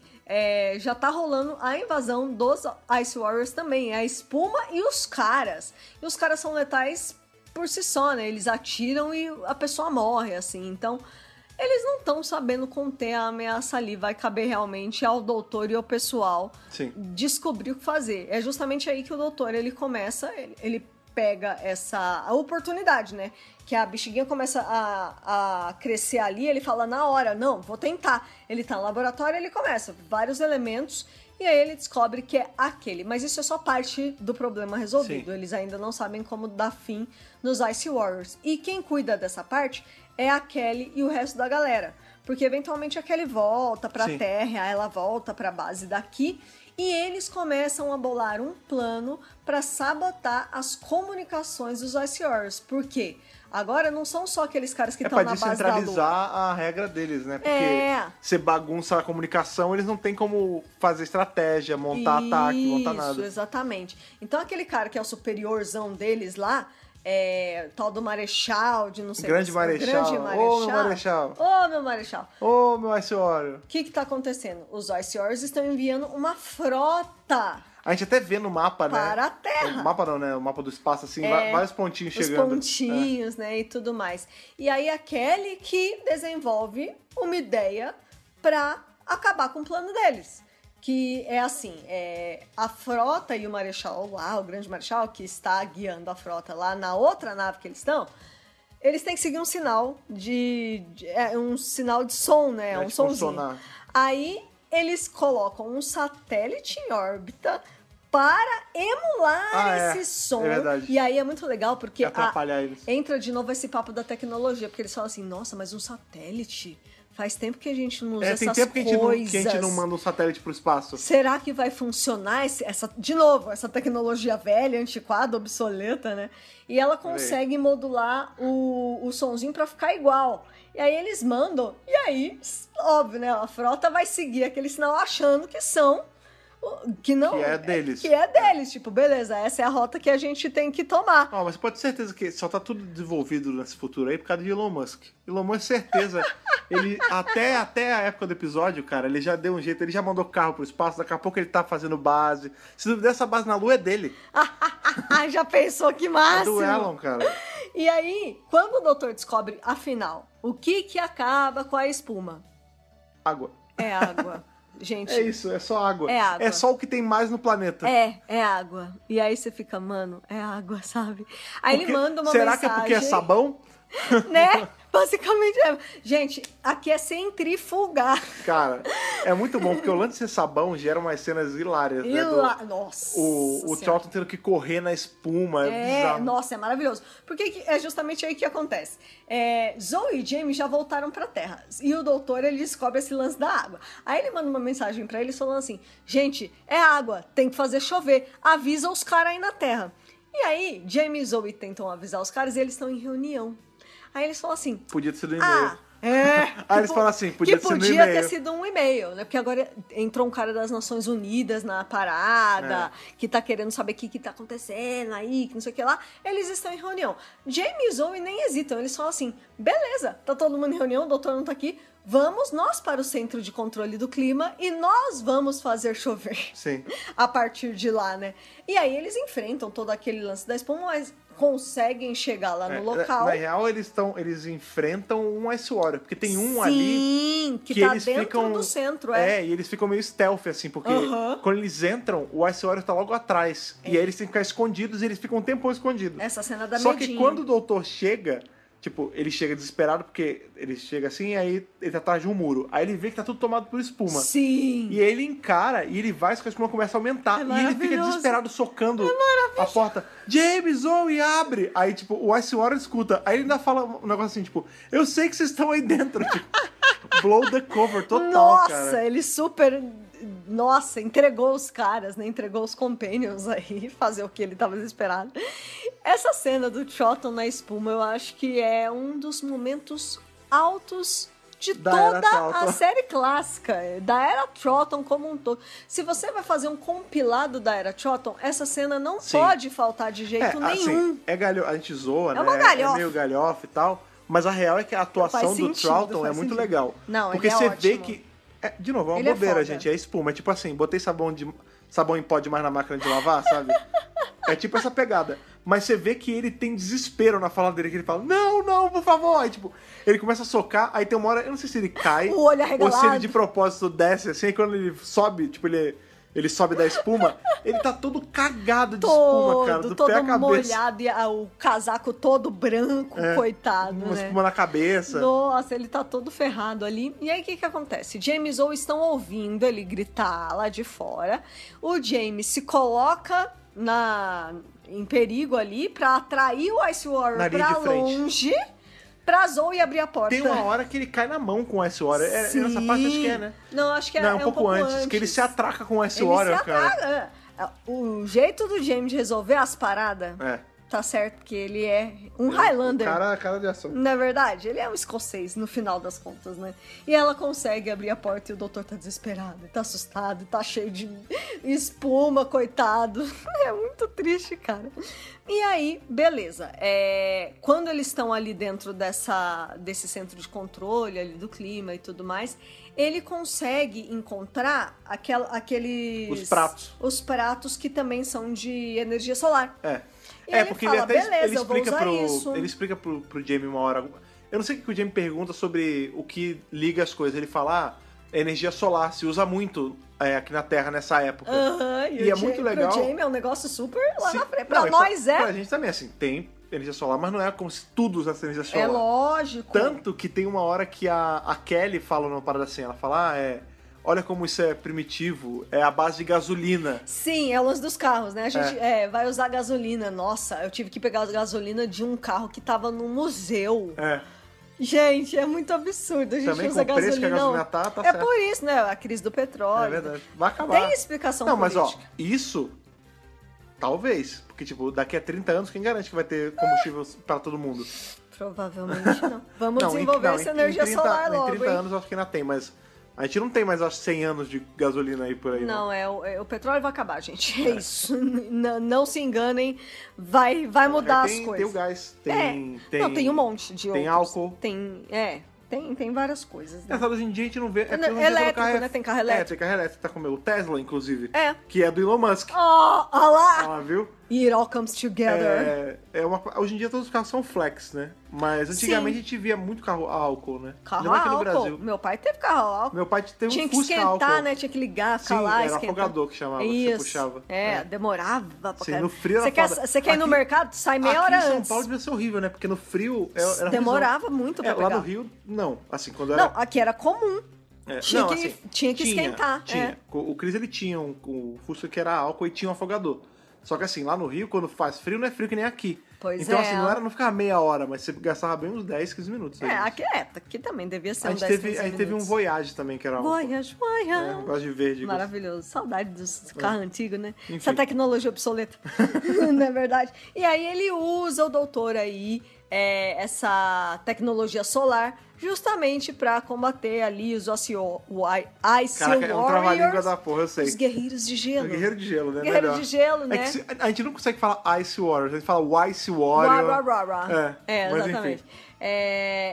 já tá rolando a invasão dos Ice Warriors também, a espuma e os caras. E os caras são letais por si só, né? Eles atiram e a pessoa morre, assim, então... Eles não estão sabendo conter a ameaça ali. Vai caber realmente ao doutor e ao pessoal descobrir o que fazer. É justamente aí que o doutor, ele começa, ele pega a oportunidade, né? Que a bexiguinha começa a crescer ali, ele fala na hora, não, vou tentar. Ele tá no laboratório, ele começa, vários elementos, e aí ele descobre que é aquele. Mas isso é só parte do problema resolvido. Sim. Eles ainda não sabem como dar fim nos Ice Warriors. E quem cuida dessa parte é a Kelly e o resto da galera. Porque eventualmente a Kelly volta pra Sim. Terra, ela volta pra base daqui, e eles começam a bolar um plano para sabotar as comunicações dos Ice Warriors. Por quê? Agora não são só aqueles caras que estão na base da Lua. É pra descentralizar a regra deles, né? Porque você bagunça a comunicação, eles não têm como fazer estratégia, montar ataque, montar nada. Isso, exatamente. Então aquele cara que é o superiorzão deles lá, tal do Marechal, de não sei Grande Marechal. Grande Marechal. Ô, meu Marechal. Ô, meu Marechal. Ô, meu Ice Warrior. O que tá acontecendo? Os Ice Warriors estão enviando uma frota A gente até vê no mapa, né? para a Terra. O mapa não, né? O mapa do espaço, assim, vários pontinhos Os chegando. pontinhos, né, e tudo mais. E aí a Kelly que desenvolve uma ideia pra acabar com o plano deles. Que é assim, a frota e o Marechal lá, o Grande Marechal, que está guiando a frota lá na outra nave que eles estão, eles têm que seguir um sinal um sinal de som, né? Um tipo sonzinho. sonar. Aí eles colocam um satélite em órbita para emular esse som. É verdade. E aí é muito legal porque Atrapalhar eles. entra de novo esse papo da tecnologia, porque eles falam assim, nossa, mas um satélite... Faz tempo que a gente não usa Tem essas tempo que coisas. a gente não manda um satélite pro espaço. Será que vai funcionar de novo, essa tecnologia velha, antiquada, obsoleta, né? E ela consegue modular o sonzinho pra ficar igual. E aí eles mandam, e aí, óbvio, né? A frota vai seguir aquele sinal achando que são... Que é deles. Que é deles. Tipo, beleza, essa é a rota que a gente tem que tomar. Mas você pode ter certeza que só tá tudo desenvolvido nesse futuro aí por causa de Elon Musk. Elon Musk, certeza, ele até a época do episódio, cara, ele já deu um jeito, ele já mandou carro pro espaço, daqui a pouco ele tá fazendo base. Se duvidar, essa base na Lua é dele. Já pensou que máximo? É do Elon, cara. E aí, quando o doutor descobre, afinal, o que acaba com a espuma? Água. É água. Gente. É isso, é só água. É água. É só o que tem mais no planeta. É água. E aí você fica, mano, é água, sabe? Aí ele manda uma será mensagem... Será que é porque é sabão? Né? Basicamente é. Gente, aqui é centrifugar. Cara, é muito bom, porque o lance de ser sabão gera umas cenas hilárias, né? Nossa. O Troughton tendo que correr na espuma. Bizarro. Nossa, é maravilhoso. Porque é justamente aí que acontece. Zoe e Jamie já voltaram pra Terra. E o doutor, ele descobre esse lance da água. Aí ele manda uma mensagem pra eles falando assim: gente, é água, tem que fazer chover. Avisa os caras aí na Terra. E aí, Jamie e Zoe tentam avisar os caras e eles estão em reunião. Aí eles falam assim... Podia ter sido um e-mail. Aí eles falam assim, podia ter sido um e-mail, né? Porque agora entrou um cara das Nações Unidas na parada, que tá querendo saber o que tá acontecendo aí, que não sei o que lá. Eles estão em reunião. Jamie e Zoe nem hesitam, eles falam assim, beleza, tá todo mundo em reunião, o doutor não tá aqui, vamos nós para o centro de controle do clima e nós vamos fazer chover. Sim. A partir de lá, né? E aí eles enfrentam todo aquele lance da espuma, mas conseguem chegar lá no local. Na real, eles enfrentam um Ice Warrior, porque tem um ali que tá eles dentro ficam, do centro, e eles ficam meio stealth, assim, porque quando eles entram, o Ice Warrior tá logo atrás. E aí eles têm que ficar escondidos e eles ficam um tempão escondidos. Essa cena da Só que quando o doutor chega... Tipo, ele chega desesperado porque ele chega assim e aí ele tá atrás de um muro. Aí ele vê que tá tudo tomado por espuma. Sim. E aí ele encara e ele vai, só que a espuma começa a aumentar. E ele fica desesperado socando a porta. James, Zoe, abre! Aí, tipo, o Ice Warrior escuta. Aí ele ainda fala um negócio assim, tipo, eu sei que vocês estão aí dentro. Tipo, blow the cover total, cara. Nossa, ele super... Nossa, entregou os caras, né? Entregou os companions aí, fazer o que ele tava desesperado. Essa cena do Troughton na espuma, eu acho que é um dos momentos altos de toda a série clássica, da Era Troughton como um todo. Se você vai fazer um compilado da Era Troughton, essa cena não pode faltar de jeito nenhum. Assim, a gente zoa, né? Uma galhofa. É meio galhofa e tal, mas a real é que a atuação do Troughton é muito legal. Não, porque você vê que... de novo, é uma bobeira, gente. É espuma. É tipo assim, botei sabão em pó demais na máquina de lavar, sabe? É tipo essa pegada. Mas você vê que ele tem desespero na fala dele, que ele fala, não, por favor. Aí, tipo, ele começa a socar, aí tem uma hora, eu não sei se ele cai, o olho arregalado. ou se ele de propósito desce, assim, aí quando ele sobe, tipo, ele ele sobe da espuma, ele tá todo cagado de espuma, cara, do todo pé à cabeça. molhado e o casaco todo branco, coitado, Uma né? espuma na cabeça. Nossa, ele tá todo ferrado ali. E aí, o que acontece? James e Zoe estão ouvindo ele gritar lá de fora. O James se coloca em perigo ali pra atrair o Ice Warrior Na linha pra de frente. longe, pra Zoe abrir a porta. Tem uma hora que ele cai na mão com o Ice Warrior. Sim. Nessa parte acho que é, né? Não, acho que Não, é um pouco antes. Que ele se atraca com o Ice Warrior, cara. O jeito do James de resolver as paradas, tá certo que ele é um Highlander. Cara de ação. Não é verdade? Ele é um escocês, no final das contas, né? E ela consegue abrir a porta e o doutor tá desesperado, tá assustado, tá cheio de espuma, coitado. É muito triste, cara. E aí, beleza. Quando eles estão ali dentro desse centro de controle ali do clima e tudo mais, ele consegue encontrar aqueles... Os pratos que também são de energia solar. Porque fala, ele até beleza, ele eu vou explica usar isso. Ele explica pro Jamie uma hora. Eu não sei o que o Jamie pergunta sobre o que liga as coisas. Ele fala, energia solar se usa muito aqui na Terra nessa época. E é muito legal. Pro Jamie é um negócio super lá na frente. Pra Não, nós pra gente também, assim, tem energia solar, mas não é como se tudo usasse energia solar. É lógico. Tanto que tem uma hora que a Kelly fala numa parada assim, ela fala, olha como isso é primitivo, é a base de gasolina. Sim, é o lance dos carros, né? A gente vai usar gasolina. Nossa, eu tive que pegar a gasolina de um carro que tava no museu. Gente, é muito absurdo. A gente também usa com o preço gasolina. Que a gasolina tá é certo. por isso, né? A crise do petróleo. É verdade. Vai acabar. Tem explicação Não, política. mas isso... Talvez. Porque, tipo, daqui a 30 anos, quem garante que vai ter combustível para todo mundo? Provavelmente não. Vamos desenvolver essa energia solar logo, Em 30 anos eu acho que ainda tem, mas a gente não tem mais, acho, 100 anos de gasolina aí por aí. Não, o petróleo vai acabar, gente. É isso. Não se enganem. Vai mudar as coisas. Tem o gás, Não, tem um monte de tem outros. Álcool. Tem várias coisas. Né? Hoje em dia a gente não vê... Elétrico, né? Tem carro elétrico. Tem carro elétrico. Tá com o Tesla, inclusive. Que é do Elon Musk. Ó lá! Ah, viu? It all comes together. Hoje em dia todos os carros são flex, né? Mas antigamente a gente via muito carro a álcool, né? Carro a álcool. No Brasil. Meu pai teve carro a álcool. Meu pai teve Tinha um que Fusca esquentar, álcool. né? Tinha que ligar, ficar Sim, lá, era esquentar. afogador que chamava, Isso. que você puxava. Demorava pra caramba. No frio era Você quer ir no mercado? Sai meia hora antes. Aqui em São Paulo devia ser horrível, né? Porque no frio era demorava muito pra pegar. Lá no Rio, não. Assim, quando era... Não, aqui era comum. Tinha que esquentar. Tinha. O Cris, ele tinha o Fusca que era álcool e tinha um afogador. Só que assim, lá no Rio, quando faz frio, não é frio que nem aqui. Então, assim, não ficava meia hora, mas você gastava bem uns 10, 15 minutos. Aqui também devia ser uns 10, 15 minutos. A gente teve um Voyage também, que era álcool. Voyage. Gosto de verde. Maravilhoso. Saudade dos carros antigos, né? Enfim. Essa tecnologia obsoleta. Não é verdade? E aí ele usa o doutor aí, essa tecnologia solar, justamente pra combater ali os Ice Warriors. É um trava-língua da porra, eu sei. Os guerreiros de gelo. Guerreiro de gelo, né? Guerreiro de gelo, né? A gente não consegue falar Ice Warriors, a gente fala Ice Warrior. Exatamente.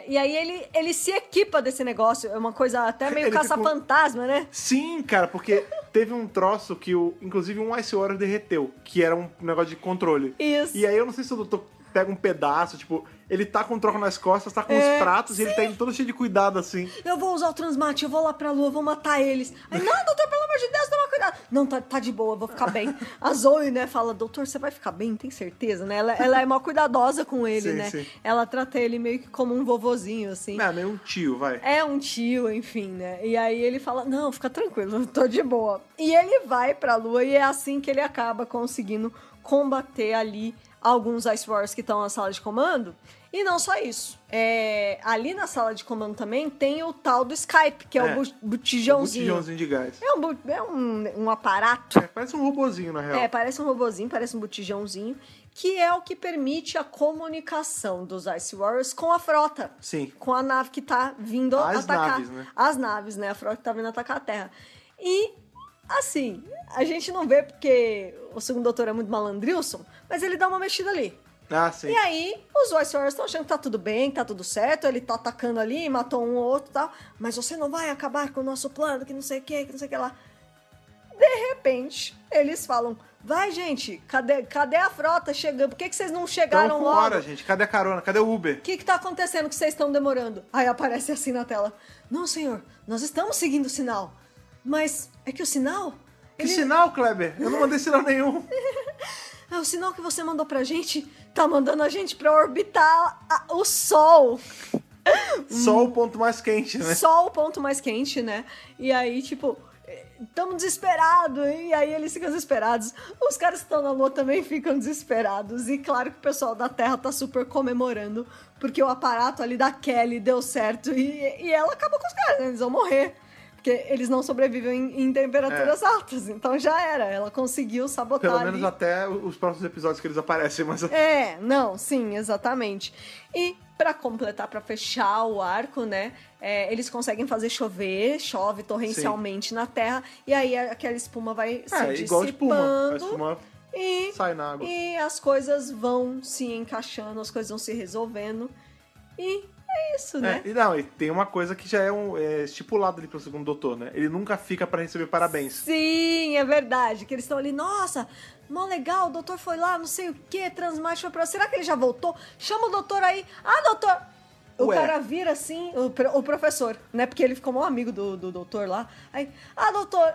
E aí ele se equipa desse negócio, é uma coisa até meio caça-fantasma, né? Sim, cara, porque teve um troço que inclusive um Ice Warrior derreteu, que era um negócio de controle. Isso. E aí eu não sei se o doutor pega um pedaço, tipo, ele tá com um troco nas costas, tá com os pratos, e ele tá indo todo cheio de cuidado, assim. Eu vou usar o transmate, eu vou lá pra lua, vou matar eles. Aí, não, doutor, pelo amor de Deus, toma cuidado. Não, tá de boa, vou ficar bem. A Zoe, né, fala, doutor, você vai ficar bem? Tem certeza, né? Ela é mó cuidadosa com ele, né? Sim. Ela trata ele meio que como um vovozinho, assim. Meio um tio, vai. É um tio, enfim, né? E aí ele fala, não, fica tranquilo, tô de boa. E ele vai pra lua e é assim que ele acaba conseguindo combater ali alguns Ice Warriors que estão na sala de comando. E não só isso. Ali na sala de comando também tem o tal do Skype, que é o botijãozinho. O botijãozinho de gás. É um aparato. Parece um robozinho, na real. Parece um robozinho, parece um botijãozinho, que é o que permite a comunicação dos Ice Warriors com a frota. Sim. Com a nave que tá vindo atacar. Naves, né? As naves, né? A frota que tá vindo atacar a Terra. E, assim, a gente não vê porque o segundo doutor é muito malandrilson, mas ele dá uma mexida ali. Ah, sim. E aí, os Ice Warriors estão achando que tá tudo bem, que tá tudo certo, ele tá atacando ali, matou um ou outro e tal, mas você não vai acabar com o nosso plano, que não sei o que lá. De repente, eles falam, vai, gente, cadê a frota chegando? Por que vocês não chegaram logo? Hora, gente, cadê a carona? Cadê o Uber? O que tá acontecendo que vocês estão demorando? Aí aparece assim na tela, não, senhor, nós estamos seguindo o sinal, mas é que o sinal Que sinal, Kleber? Eu não mandei sinal nenhum. É o sinal que você mandou pra gente, tá mandando a gente pra orbitar o Sol. Só o ponto mais quente, né? Só o ponto mais quente, né? E aí, tipo, estamos desesperados. E aí eles ficam desesperados. Os caras que estão na Lua também ficam desesperados. E claro que o pessoal da Terra tá super comemorando, porque o aparato ali da Kelly deu certo. E ela acabou com os caras, né? Eles vão morrer. Porque eles não sobrevivem em temperaturas altas. Então já era. Ela conseguiu sabotar. Pelo menos ali. até os próximos episódios que eles aparecem. Mas... não, sim, exatamente. E pra completar, pra fechar o arco, né? Eles conseguem fazer chover, chove torrencialmente na Terra. E aí aquela espuma vai se dissipando. Igual espuma. A espuma e sai na água. E as coisas vão se encaixando, as coisas vão se resolvendo. E é isso, né? E tem uma coisa que já é estipulado ali pro segundo doutor, né? Ele nunca fica pra receber parabéns. Sim, é verdade. Que eles estão ali, nossa, mó legal, o doutor foi lá, não sei o que, Transmite foi pra... Será que ele já voltou? Chama o doutor aí. Ah, doutor... O cara vira assim, o professor, né? Porque ele ficou mó amigo do doutor lá. Aí, doutor,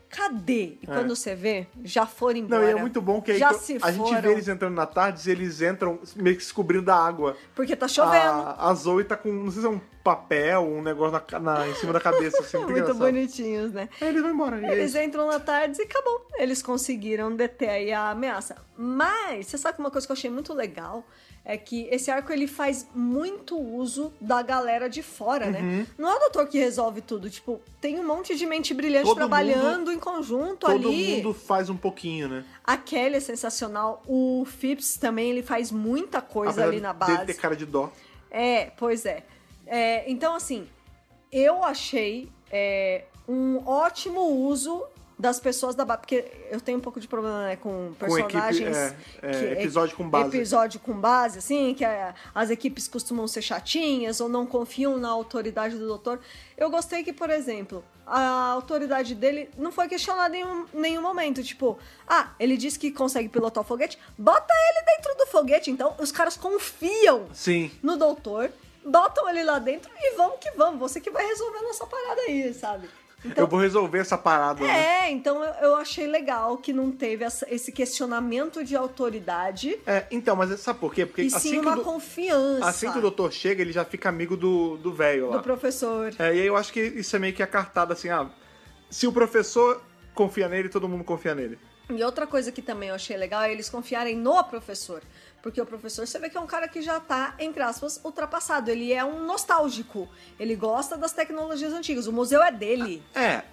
cadê? E quando você vê, já foram embora. Não, e é muito bom que aí a gente vê eles entrando na tarde e eles entram meio que se cobrindo da água. Porque tá chovendo. A Zoe tá com, não sei se é um papel, um negócio em cima da cabeça. Assim, muito engraçado. Bonitinhos, né? Aí eles vão embora. Eles entram na tarde e acabou. Eles conseguiram deter aí a ameaça. Mas, você sabe que uma coisa que eu achei muito legal é que esse arco ele faz muito uso da galera de fora, né? Não é o doutor que resolve tudo. Tipo, tem um monte de mente brilhante trabalhando em conjunto ali. Todo mundo faz um pouquinho, né? A Kelly é sensacional. O Phipps também, ele faz muita coisa ali na base. Dele ter cara de dó. Pois é. Então, assim, eu achei um ótimo uso das pessoas da base, porque eu tenho um pouco de problema, né, com personagens... episódio com base. Episódio com base, assim, que as equipes costumam ser chatinhas ou não confiam na autoridade do doutor. Eu gostei que, por exemplo, a autoridade dele não foi questionada em nenhum momento. Tipo, ele disse que consegue pilotar o foguete, bota ele dentro do foguete. Então, os caras confiam no doutor, botam ele lá dentro e vamos que vamos. Você que vai resolver a nossa parada aí, sabe? Então, eu vou resolver essa parada. Então eu achei legal que não teve esse questionamento de autoridade. Então, mas sabe por quê? Porque e sim uma confiança. Assim que o doutor chega, ele já fica amigo do velho lá. Do professor. E aí eu acho que isso é meio que acartado assim, se o professor confia nele, todo mundo confia nele. E outra coisa que também eu achei legal é eles confiarem no professor. Porque o professor, você vê que é um cara que já tá, entre aspas, ultrapassado. Ele é um nostálgico. Ele gosta das tecnologias antigas. O museu é dele.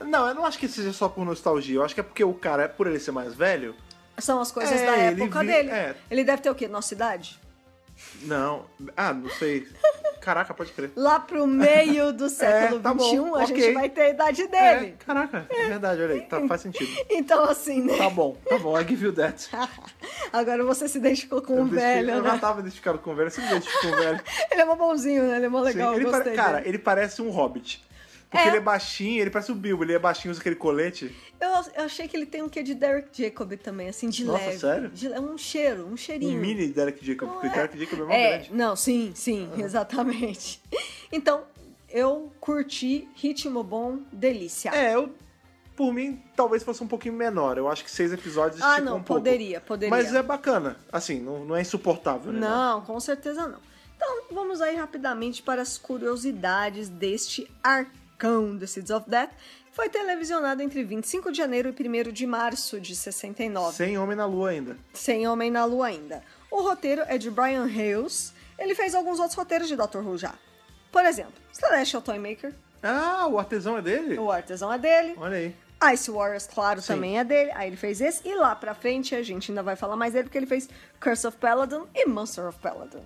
Não, eu não acho que seja só por nostalgia. Eu acho que é porque o cara, por ele ser mais velho... São as coisas da época dele. Ele deve ter o quê? Nossa idade? Não. Não sei. Caraca, pode crer. Lá pro meio do século XXI, a gente vai ter a idade dele. Caraca, é verdade, olha aí. Faz sentido. Então, assim, né? Tá bom, I give you that. Agora você se identificou com o velho, né? Eu já tava identificado com o velho, você me identificou com o velho. Ele é mó bonzinho, né? Ele é mó legal, eu gostei dele. Ele parece um hobbit. Porque ele é baixinho, ele parece o Bilbo, ele é baixinho, usa aquele colete. Eu achei que ele tem um quê de Derek Jacob também, assim, de leve. Nossa, sério? Um cheirinho. Um mini Derek Jacob, porque Derek Jacob é mó grande. Não, sim, exatamente. Então, eu curti, ritmo bom, delícia. Por mim, talvez fosse um pouquinho menor. Eu acho que 6 episódios esticam um pouco. Poderia. Mas é bacana. Assim, não é insuportável, né? Não, com certeza não. Então, vamos aí rapidamente para as curiosidades deste arcão The Seeds of Death. Foi televisionado entre 25 de janeiro e 1º de março de 69. Sem Homem na Lua ainda. Sem Homem na Lua ainda. O roteiro é de Brian Hales. Ele fez alguns outros roteiros de Dr. Who já. Por exemplo, Celestial Toymaker. O artesão é dele? O artesão é dele. Olha aí. Ice Warriors, claro, também é dele. Aí ele fez esse. E lá pra frente a gente ainda vai falar mais dele, porque ele fez Curse of Peladon e Monster of Peladon.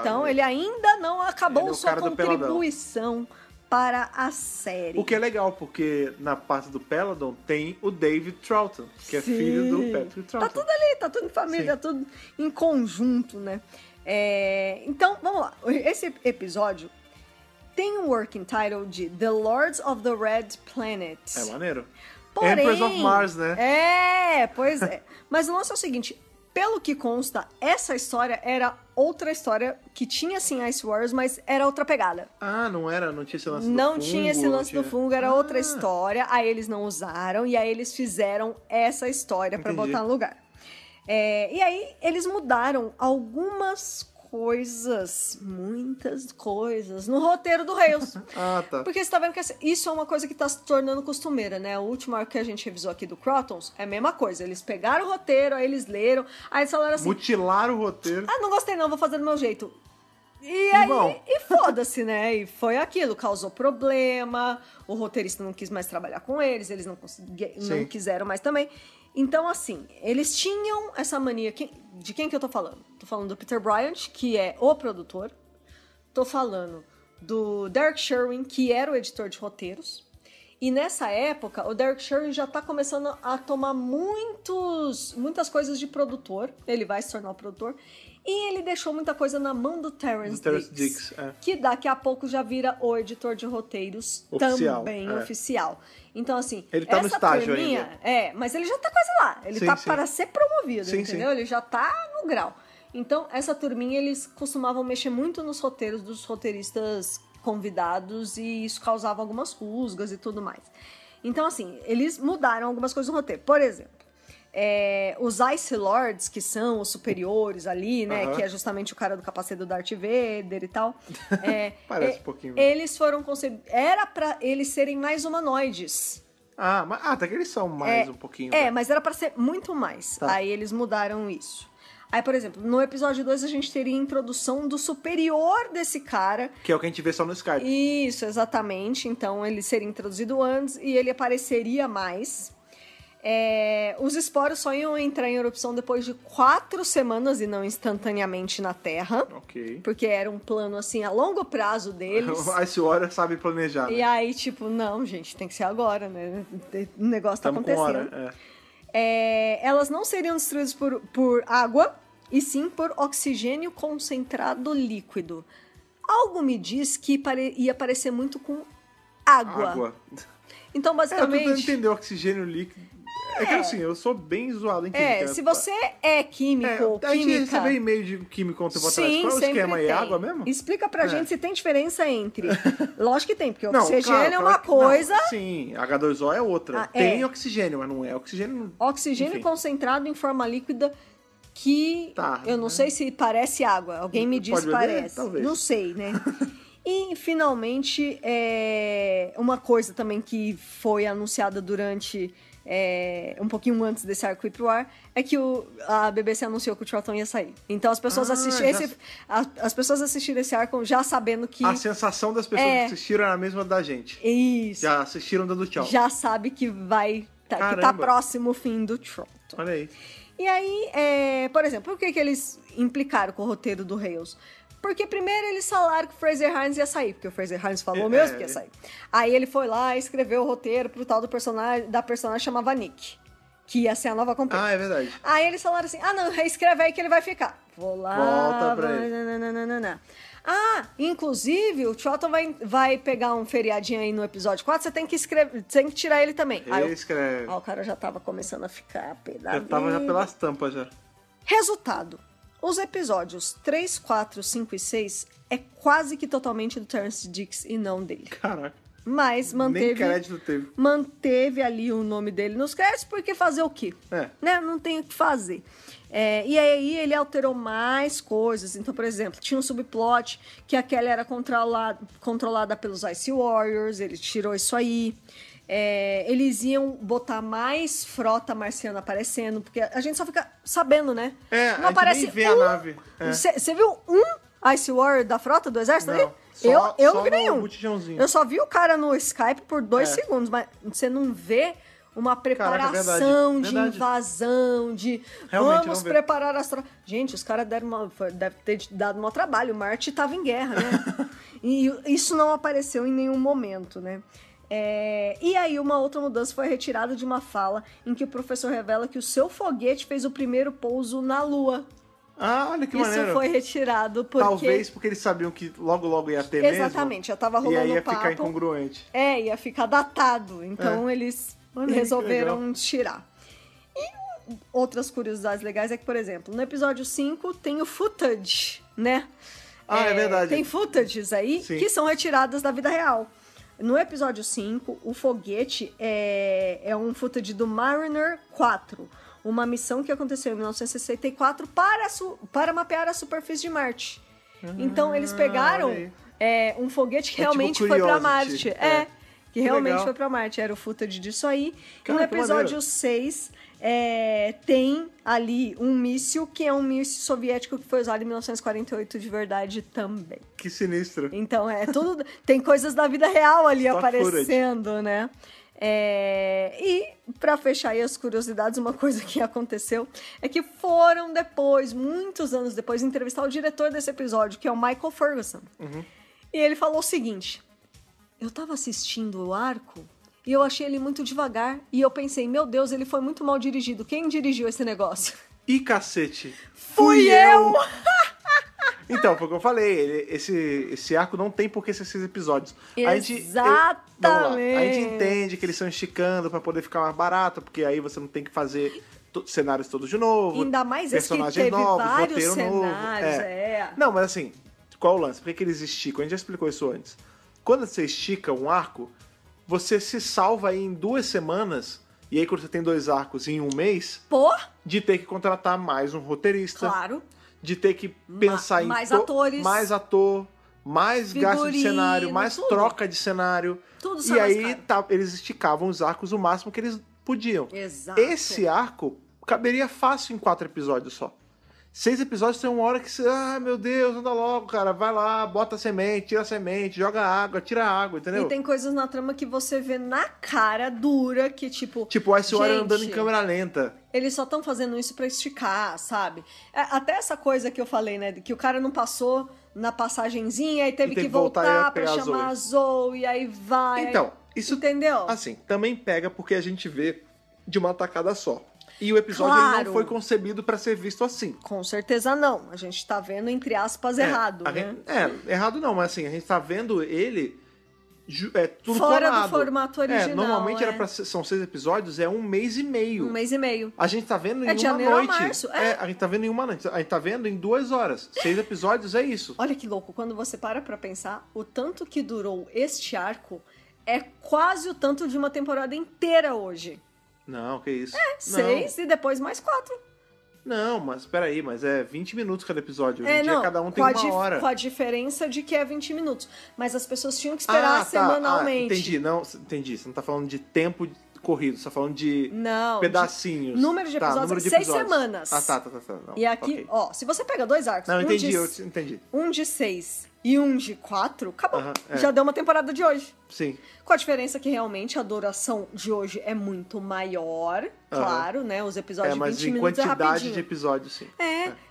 Então ele ainda não acabou sua contribuição para a série. O que é legal, porque na parte do Peladon tem o David Troughton, que é filho do Patrick Troughton. Tá tudo ali, tá tudo em família, tá tudo em conjunto, né? Então, vamos lá. Esse episódio tem um working title de The Lords of the Red Planet. É maneiro. Porém, Empress of Mars, né? Pois é. Mas o lance é o seguinte, pelo que consta, essa história era outra história que tinha, sim, Ice Warriors, mas era outra pegada. Ah, não tinha esse lance do fungo? Não tinha esse lance do fungo, era outra história. Aí eles não usaram, e aí eles fizeram essa história pra botar no lugar. E aí eles mudaram algumas coisas, muitas coisas, no roteiro do Rails. Tá. Porque você tá vendo que isso é uma coisa que tá se tornando costumeira, né? O último arco que a gente revisou aqui do Crotons é a mesma coisa. Eles pegaram o roteiro, aí eles leram, aí eles falaram assim... Mutilaram o roteiro. Ah, não gostei não, vou fazer do meu jeito. E aí, e foda-se, né? E foi aquilo, causou problema, o roteirista não quis mais trabalhar com eles não quiseram mais também. Então, assim, eles tinham essa mania... De quem que eu tô falando? Tô falando do Peter Bryant, que é o produtor. Tô falando do Derek Sherwin, que era o editor de roteiros. E nessa época, o Derek Sherwin já tá começando a tomar muitas coisas de produtor. Ele vai se tornar o produtor. E ele deixou muita coisa na mão do Terrence Dicks, que daqui a pouco já vira o editor de roteiros também oficial. Então, assim, ele tá no estágio ainda. Mas ele já tá quase lá. Ele tá para ser promovido, entendeu? Ele já tá no grau. Então, essa turminha, eles costumavam mexer muito nos roteiros dos roteiristas convidados e isso causava algumas rusgas e tudo mais. Então, assim, eles mudaram algumas coisas no roteiro. Por exemplo, os Ice Lords, que são os superiores ali, né? Que é justamente o cara do capacete do Darth Vader e tal. Parece um pouquinho. Eles foram concebidos... Era pra eles serem mais humanoides. Até que eles são mais um pouquinho. Mas era pra ser muito mais. Tá. Aí eles mudaram isso. Aí, por exemplo, no episódio 2 a gente teria a introdução do superior desse cara. Que é o que a gente vê só no Skype. Isso, exatamente. Então, ele seria introduzido antes e ele apareceria mais. Os esporos só iam entrar em erupção depois de 4 semanas e não instantaneamente na Terra. Ok. Porque era um plano, assim, a longo prazo deles. O Ice Warrior sabe planejar, né? E aí, tipo, não, gente, tem que ser agora, né? O negócio tá acontecendo. Com hora, elas não seriam destruídas por água, e sim por oxigênio concentrado líquido. Algo me diz que ia parecer muito com água. Então, basicamente... Eu tô tentando entender o oxigênio líquido. É que assim, eu sou bem zoado em química. Se você é químico ou química... A gente recebeu e-mail de químico um tempo atrás. Qual é o esquema aí? É água mesmo? Explica pra gente se tem diferença entre... Lógico que tem, porque não, oxigênio é uma coisa... Não, sim, H2O é outra. Tem oxigênio, mas não é oxigênio... Oxigênio concentrado em forma líquida que... eu não sei se parece água. Alguém me diz que parece. Talvez. Não sei, né? E, finalmente, uma coisa também que foi anunciada durante... um pouquinho antes desse arco ir pro ar, é que a BBC anunciou que o Troughton ia sair. Então as pessoas as pessoas assistiram esse arco já sabendo que... A sensação das pessoas que assistiram era a mesma da gente. Isso. Já assistiram dando tchau. Já sabe que que tá próximo o fim do Troughton. Olha aí. E aí, por exemplo, por que eles implicaram com o roteiro do Rails? Porque primeiro eles falaram que o Fraser Hines ia sair, porque o Fraser Hines falou mesmo que ia sair. Aí ele foi lá e escreveu o roteiro pro tal da personagem chamava Nick, que ia ser a nova companhia. É verdade. Aí eles falaram assim, não, reescreve aí que ele vai ficar. Vou lá, volta pra ele. Inclusive, o Troughton vai pegar um feriadinho aí no episódio 4, você tem que tirar ele também. Escreve. O cara já tava começando a ficar pedaço. Já tava já pelas tampas já. Resultado. Os episódios 3, 4, 5 e 6 é quase que totalmente do Terrence Dicks e não dele. Caraca. Mas nem crédito teve. Manteve ali o nome dele nos créditos, porque fazer o quê? Né? Não tem o que fazer. E aí ele alterou mais coisas. Então, por exemplo, tinha um subplot que a Kelly era controlada pelos Ice Warriors, ele tirou isso aí. Eles iam botar mais frota marciana aparecendo, porque a gente só fica sabendo, né? Não aparece nem vê a nave. Você viu um Ice Warrior da frota do exército ali? Eu não vi nenhum. Eu só vi o cara no Skype por 2 segundos, mas você não vê uma preparação de invasão, de vamos preparar as tropas. Gente, os caras deve ter dado um trabalho. Marte estava em guerra, né? E isso não apareceu em nenhum momento, né? E aí uma outra mudança foi a retirada de uma fala em que o professor revela que o seu foguete fez o primeiro pouso na Lua. Olha que maneiro. Isso foi retirado porque... Talvez porque eles sabiam que logo ia ter mesmo. Exatamente, já tava rolando papo. E aí ia papo. ficar incongruente. Ia ficar datado. Então eles resolveram tirar. E outras curiosidades legais é que, por exemplo, no episódio 5 tem o footage, né? É verdade. Tem footages aí Sim. que são retiradas da vida real. No episódio 5, o foguete é um footage do Mariner 4, uma missão que aconteceu em 1964 para mapear a superfície de Marte. Então, eles pegaram olha aí. um foguete que É realmente tipo foi para Curiosity. Marte. Que realmente legal. foi pra Marte. Era o footage disso aí. Cara, e no que episódio maneiro. 6, tem ali um míssil, que é um míssil soviético que foi usado em 1948 de verdade também. Que sinistro. Então, tudo... tem coisas da vida real ali Stock aparecendo, né? E pra fechar aí as curiosidades, uma coisa que aconteceu é que foram depois, muitos anos depois, entrevistar o diretor desse episódio, que é o Michael Ferguson. E ele falou o seguinte: eu tava assistindo o arco e eu achei ele muito devagar. E eu pensei, meu Deus, ele foi muito mal dirigido. Quem dirigiu esse negócio? Ih, cacete. Fui eu! Então, foi o que eu falei. Esse arco não tem por que ser 6 episódios. Exatamente. Vamos lá. A gente entende que eles estão esticando pra poder ficar mais barato, porque aí você não tem que fazer cenários todos de novo. Ainda mais esse que personagens teve novos, vários roteiro cenários, novo. Não, mas assim, qual o lance? Por que eles esticam? A gente já explicou isso antes. Quando você estica um arco, você se salva aí em 2 semanas, e aí quando você tem 2 arcos em 1 mês, de ter que contratar mais um roteirista. Claro. De ter que pensar em mais atores, mais ator, mais gasto de cenário, mais tudo. Troca de cenário. Tudo e aí eles esticavam os arcos o máximo que eles podiam. Exato. Esse arco caberia fácil em 4 episódios só. 6 episódios tem uma hora que você, meu Deus, anda logo, cara, vai lá, bota a semente, tira a semente, joga água, tira a água, entendeu? E tem coisas na trama que você vê na cara dura que, tipo o Ice Warrior andando em câmera lenta. Eles só estão fazendo isso pra esticar, sabe? Até essa coisa que eu falei, né? Que o cara não passou na passagenzinha e teve que voltar pra chamar a Zoe, e aí vai. Então, isso, entendeu? Assim, também pega porque a gente vê de uma tacada só. E o episódio ele não foi concebido pra ser visto assim. Com certeza não. A gente tá vendo, entre aspas, errado, né? Errado não, mas assim, a gente tá vendo ele tudo fora clonado. Do formato original. Normalmente são 6 episódios, 1 mês e meio. 1 mês e meio. A gente tá vendo em de uma janeiro noite. A março. A gente tá vendo em uma noite. A gente tá vendo em 2 horas. 6 episódios é isso. Olha que louco, quando você para pra pensar, o tanto que durou este arco é quase o tanto de uma temporada inteira hoje. Não, que isso. 6 e depois mais 4. Não, mas peraí, mas é 20 minutos cada episódio. Hoje em dia cada um tem 1 hora. Com a diferença de que é 20 minutos. Mas as pessoas tinham que esperar semanalmente. Entendi. Você não tá falando de tempo corrido, você tá falando de pedacinhos. Número de episódios, número de 6 semanas. Tá. Não, e aqui, se você pega 2 arcos, não, entendi. Um de 6 e um de 4, acabou. Já deu uma temporada de hoje. Sim. Com a diferença que realmente a duração de hoje é muito maior, claro, né? Os episódios de 20 minutos é rapidinho. Mas em quantidade de episódios, sim.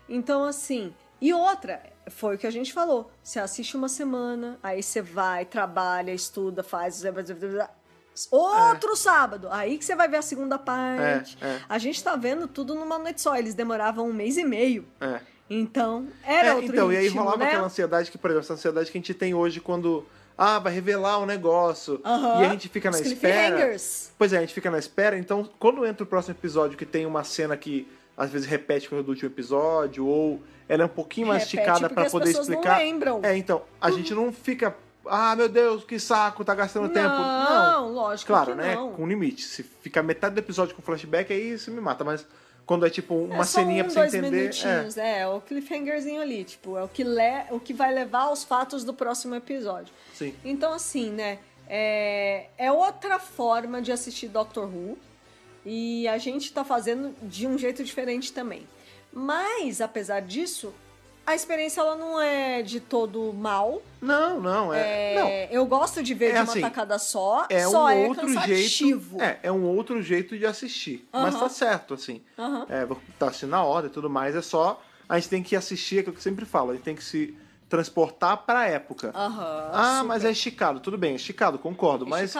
Então assim... E outra, foi o que a gente falou. Você assiste uma semana, aí você vai, trabalha, estuda, faz... Outro sábado, aí que você vai ver a segunda parte. A gente tá vendo tudo numa noite só. Eles demoravam 1 mês e meio. Então, era outro ritmo, e aí rolava né? aquela ansiedade que, por exemplo, essa ansiedade que a gente tem hoje quando... vai revelar um negócio. E a gente fica na espera. Pois é, a gente fica na espera. Então, quando entra o próximo episódio que tem uma cena que às vezes repete coisa do último episódio, ou ela é um pouquinho mais esticada pra poder explicar. Não lembram. Então, a gente não fica... meu Deus, que saco, tá gastando tempo. Não, lógico claro, que né? não. Com limite. Se ficar metade do episódio com flashback, aí você me mata. Mas quando é tipo uma ceninha pra você entender... minutinhos, o cliffhangerzinho ali. Tipo, é o que vai levar aos fatos do próximo episódio. Sim. Então, assim, né? É outra forma de assistir Doctor Who. E a gente tá fazendo de um jeito diferente também. Mas, apesar disso... A experiência, ela não é de todo mal. Não. Não. Eu gosto de ver de uma tacada só. Só é cansativo. É um outro jeito de assistir. Mas tá certo, assim. Tá assim na ordem e tudo mais. É só... A gente tem que assistir aquilo que eu sempre falo. A gente tem que se transportar pra época. Mas é esticado. Tudo bem, esticado, concordo. Mas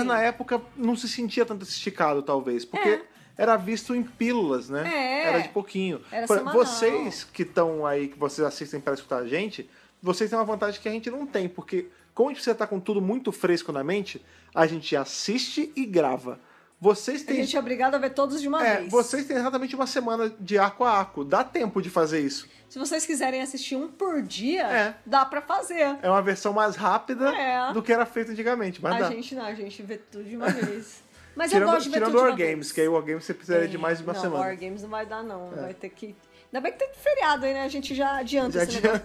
na época não se sentia tanto esticado, talvez. Porque... Era visto em pílulas, né? Era de pouquinho. Era semanal. Vocês que estão aí, que vocês assistem para escutar a gente, vocês têm uma vantagem que a gente não tem, porque como a gente precisa estar com tudo muito fresco na mente, a gente assiste e grava. vocês A têm... gente é obrigado a ver todos de uma vez. Vocês têm exatamente uma semana de arco a arco. Dá tempo de fazer isso. Se vocês quiserem assistir um por dia, dá pra fazer. É uma versão mais rápida do que era feito antigamente, mas dá. A gente vê tudo de uma vez. Mas tirando, eu gosto de ver tirando tudo de War uma Games, vez. que aí o War Games você precisaria de mais de uma semana. War Games não vai dar, não. Vai ter que... Ainda bem que tem feriado aí, né? A gente já adianta esse negócio.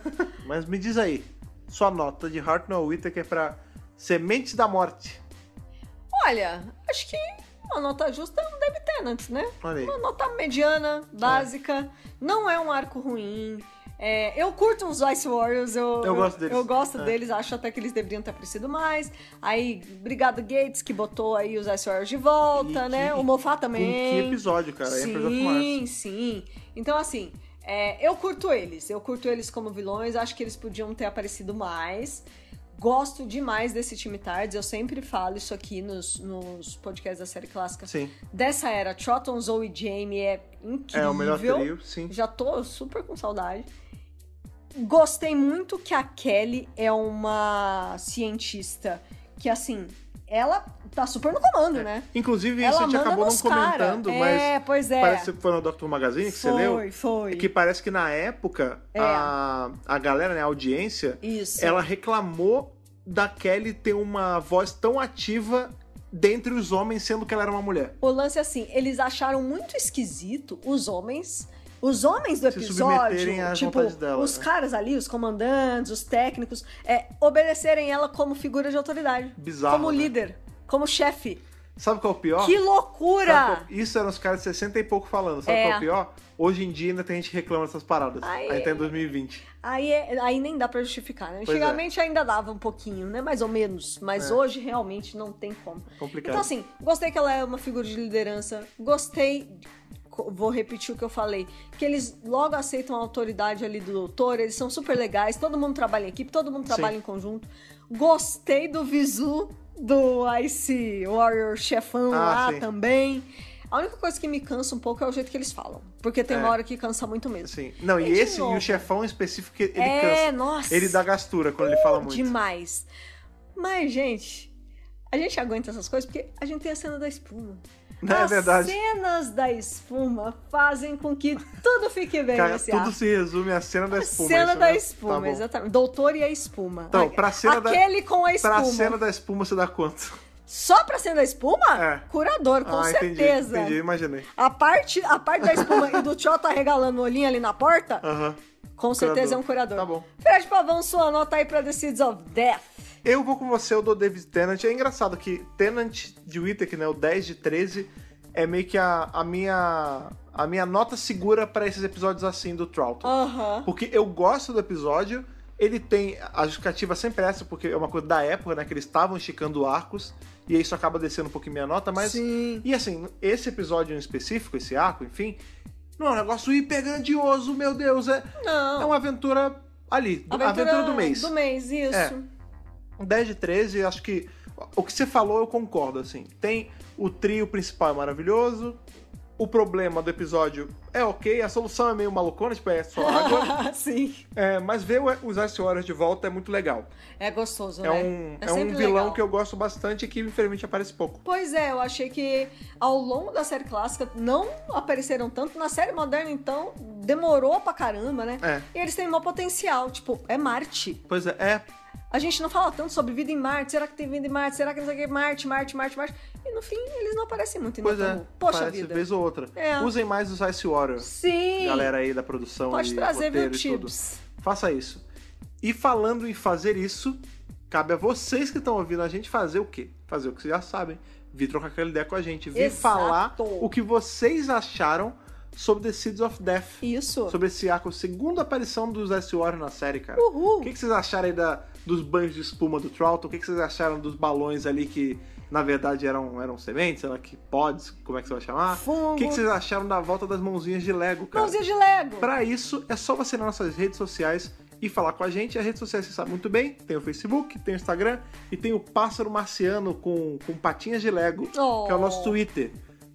Mas me diz aí, sua nota de Hartnell Whittaker pra Sementes da Morte. Olha, acho que uma nota justa é um David Tennant, né? Olha aí. Uma nota mediana, básica. Não é um arco ruim. Eu curto os Ice Warriors, eu gosto deles. Eu gosto deles, acho até que eles deveriam ter aparecido mais. Aí, obrigado Gates, que botou aí os Ice Warriors de volta, né? O Moffat também. Com que episódio, cara? Sim. Então, assim, eu curto eles como vilões, acho que eles podiam ter aparecido mais. Gosto demais desse time Tardes, eu sempre falo isso aqui nos podcasts da série clássica. Sim. Dessa era, Troughton, Zoe e Jamie é incrível. É o melhor trio, sim. Já tô super com saudade. Gostei muito que a Kelly é uma cientista que, assim, ela tá super no comando, né? Inclusive, ela isso a gente acabou não comentando, mas pois é. parece que foi no Dr. Magazine que você leu. Foi. Que parece que na época a galera, né, a audiência, ela reclamou da Kelly ter uma voz tão ativa dentre os homens, sendo que ela era uma mulher. O lance é assim, eles acharam muito esquisito os homens do episódio, às tipo, vontades dela, os caras ali, os comandantes, os técnicos, obedecerem ela como figura de autoridade. Bizarro, como né? líder, como chefe. Sabe qual é o pior? Que loucura! Isso eram os caras de 60 e pouco falando. Sabe qual é o pior? Hoje em dia ainda tem gente que reclama dessas paradas. Aí tá em 2020. Aí nem dá pra justificar, né? Antigamente ainda dava um pouquinho, né? Mais ou menos. Mas hoje realmente não tem como. Complicado. Então assim, gostei que ela é uma figura de liderança. Gostei... Vou repetir o que eu falei, que eles logo aceitam a autoridade ali do doutor, eles são super legais, todo mundo trabalha em equipe, todo mundo trabalha em conjunto. Gostei do visu do Ice Warrior chefão lá também. A única coisa que me cansa um pouco é o jeito que eles falam, porque tem uma hora que cansa muito mesmo. Sim. Não, e o chefão em específico, ele cansa. Nossa. Ele dá gastura quando ele fala muito. Demais. Mas, gente, a gente aguenta essas coisas porque a gente tem a cena da espuma. É verdade. As cenas da espuma fazem com que tudo fique bem nesse tudo arco. se resume à cena da espuma. Cena da espuma, exatamente. Doutor e a espuma. Então, pra cena com a espuma. Pra cena da espuma você dá quanto? Só pra cena da espuma? Curador, com certeza. Entendi, imaginei. A parte da espuma e do Tio tá regalando o olhinho ali na porta, com certeza é um curador. Tá bom. Fred Pavão, sua nota aí pra The Seeds of Death. Eu vou com você, eu dou David Tennant. É engraçado que Tennant de Whittaker, né, o 10 de 13, é meio que a minha nota segura pra esses episódios assim do Troughton. Porque eu gosto do episódio, ele tem... A justificativa sempre é essa, porque é uma coisa da época, né, que eles estavam esticando arcos, e aí isso acaba descendo um pouquinho minha nota, mas... Sim. E assim, esse episódio em específico, esse arco, enfim, não é um negócio hiper grandioso, meu Deus, Não. É uma aventura ali, aventura do mês. Do mês, isso. 10 de 13, acho que o que você falou eu concordo, assim. Tem o trio principal é maravilhoso, o problema do episódio é ok, a solução é meio malucona, tipo, é só água. Sim. Mas ver os Ice Warriors de volta é muito legal. É gostoso, né? É um vilão legal. Que eu gosto bastante e que infelizmente aparece pouco. Pois é, eu achei que ao longo da série clássica não apareceram tanto. Na série moderna, então, demorou pra caramba, né? E eles têm um potencial, tipo, é Marte. Pois é. A gente não fala tanto sobre vida em Marte. Será que tem vida em Marte? Será que não sei o que? Marte. E no fim, eles não aparecem muito em Poxa vida. Vez ou outra. Usem mais os Ice Warriors. Sim. Galera aí da produção. Pode trazer, viu, Chips? Faça isso. E falando em fazer isso, cabe a vocês que estão ouvindo a gente fazer o quê? Fazer o que vocês já sabem. Vir trocar aquela ideia com a gente. Vir falar o que vocês acharam sobre The Seeds of Death. Isso. Sobre esse arco, segunda aparição dos Ice Warriors na série, cara. Uhul. O que vocês acharam aí dos banhos de espuma do Troughton? O que vocês acharam dos balões ali que, na verdade, eram sementes? Sei lá, que pods, como é que você vai chamar? Fungo. O que vocês acharam da volta das mãozinhas de Lego, cara? Mãozinhas de Lego! Pra isso, é só você ir nas nossas redes sociais e falar com a gente. As redes sociais você sabe muito bem. Tem o Facebook, tem o Instagram e tem o Pássaro Marciano com patinhas de Lego, que é o nosso Twitter.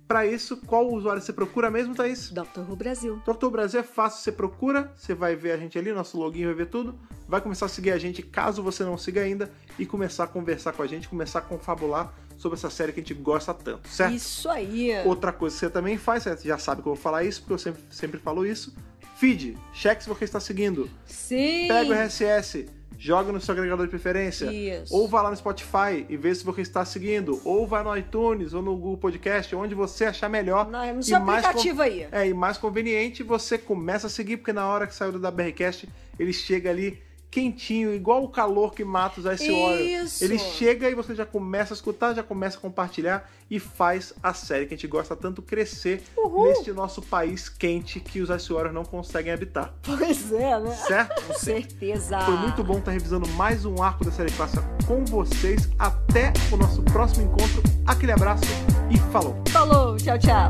Pra isso, qual usuário você procura mesmo, Thaís? Dr. Who Brasil. Dr. Who Brasil é fácil, você procura, você vai ver a gente ali, nosso login vai ver tudo, vai começar a seguir a gente caso você não siga ainda e começar a conversar com a gente, começar a confabular sobre essa série que a gente gosta tanto, certo? Isso aí. Outra coisa que você também faz, você já sabe que eu vou falar isso, porque eu sempre falo isso. Feed, cheque se você está seguindo. Sim. Pega o RSS, joga no seu agregador de preferência. Isso. Ou vá lá no Spotify e vê se você está seguindo. Ou vai no iTunes ou no Google Podcast, onde você achar melhor. No seu aplicativo aí. E mais conveniente, você começa a seguir, porque na hora que saiu do WRCast, ele chega ali quentinho, igual o calor que mata os Ice Warriors. Ele chega e você já começa a escutar, já começa a compartilhar e faz a série que a gente gosta tanto crescer neste nosso país quente que os Ice Warriors não conseguem habitar. Pois é, né? Certo? Com certeza. Foi muito bom estar revisando mais um arco da série clássica com vocês. Até o nosso próximo encontro. Aquele abraço e falou! Falou, tchau, tchau.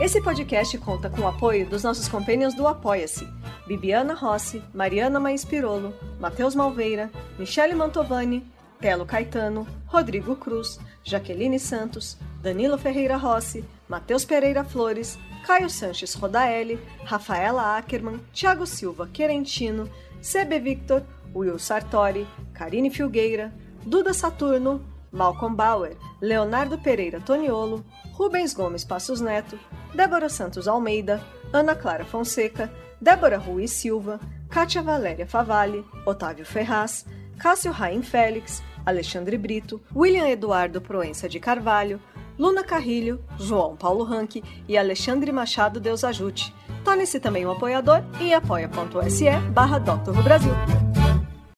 Esse podcast conta com o apoio dos nossos companions do Apoia-se: Bibiana Rossi, Mariana Maís Pirolo, Matheus Malveira, Michele Mantovani, Telo Caetano, Rodrigo Cruz, Jaqueline Santos, Danilo Ferreira Rossi, Matheus Pereira Flores, Caio Sanches Rodaelli, Rafaela Ackerman, Thiago Silva Querentino, CB Victor, Will Sartori, Karine Filgueira, Duda Saturno, Malcolm Bauer, Leonardo Pereira Toniolo, Rubens Gomes Passos Neto, Débora Santos Almeida, Ana Clara Fonseca, Débora Ruiz Silva, Kátia Valéria Favalli, Otávio Ferraz, Cássio Raim Félix, Alexandre Brito, William Eduardo Proença de Carvalho, Luna Carrilho, João Paulo Ranque e Alexandre Machado Deus Ajude. Torne-se também um apoiador em apoia.se/Dr. Who Brasil.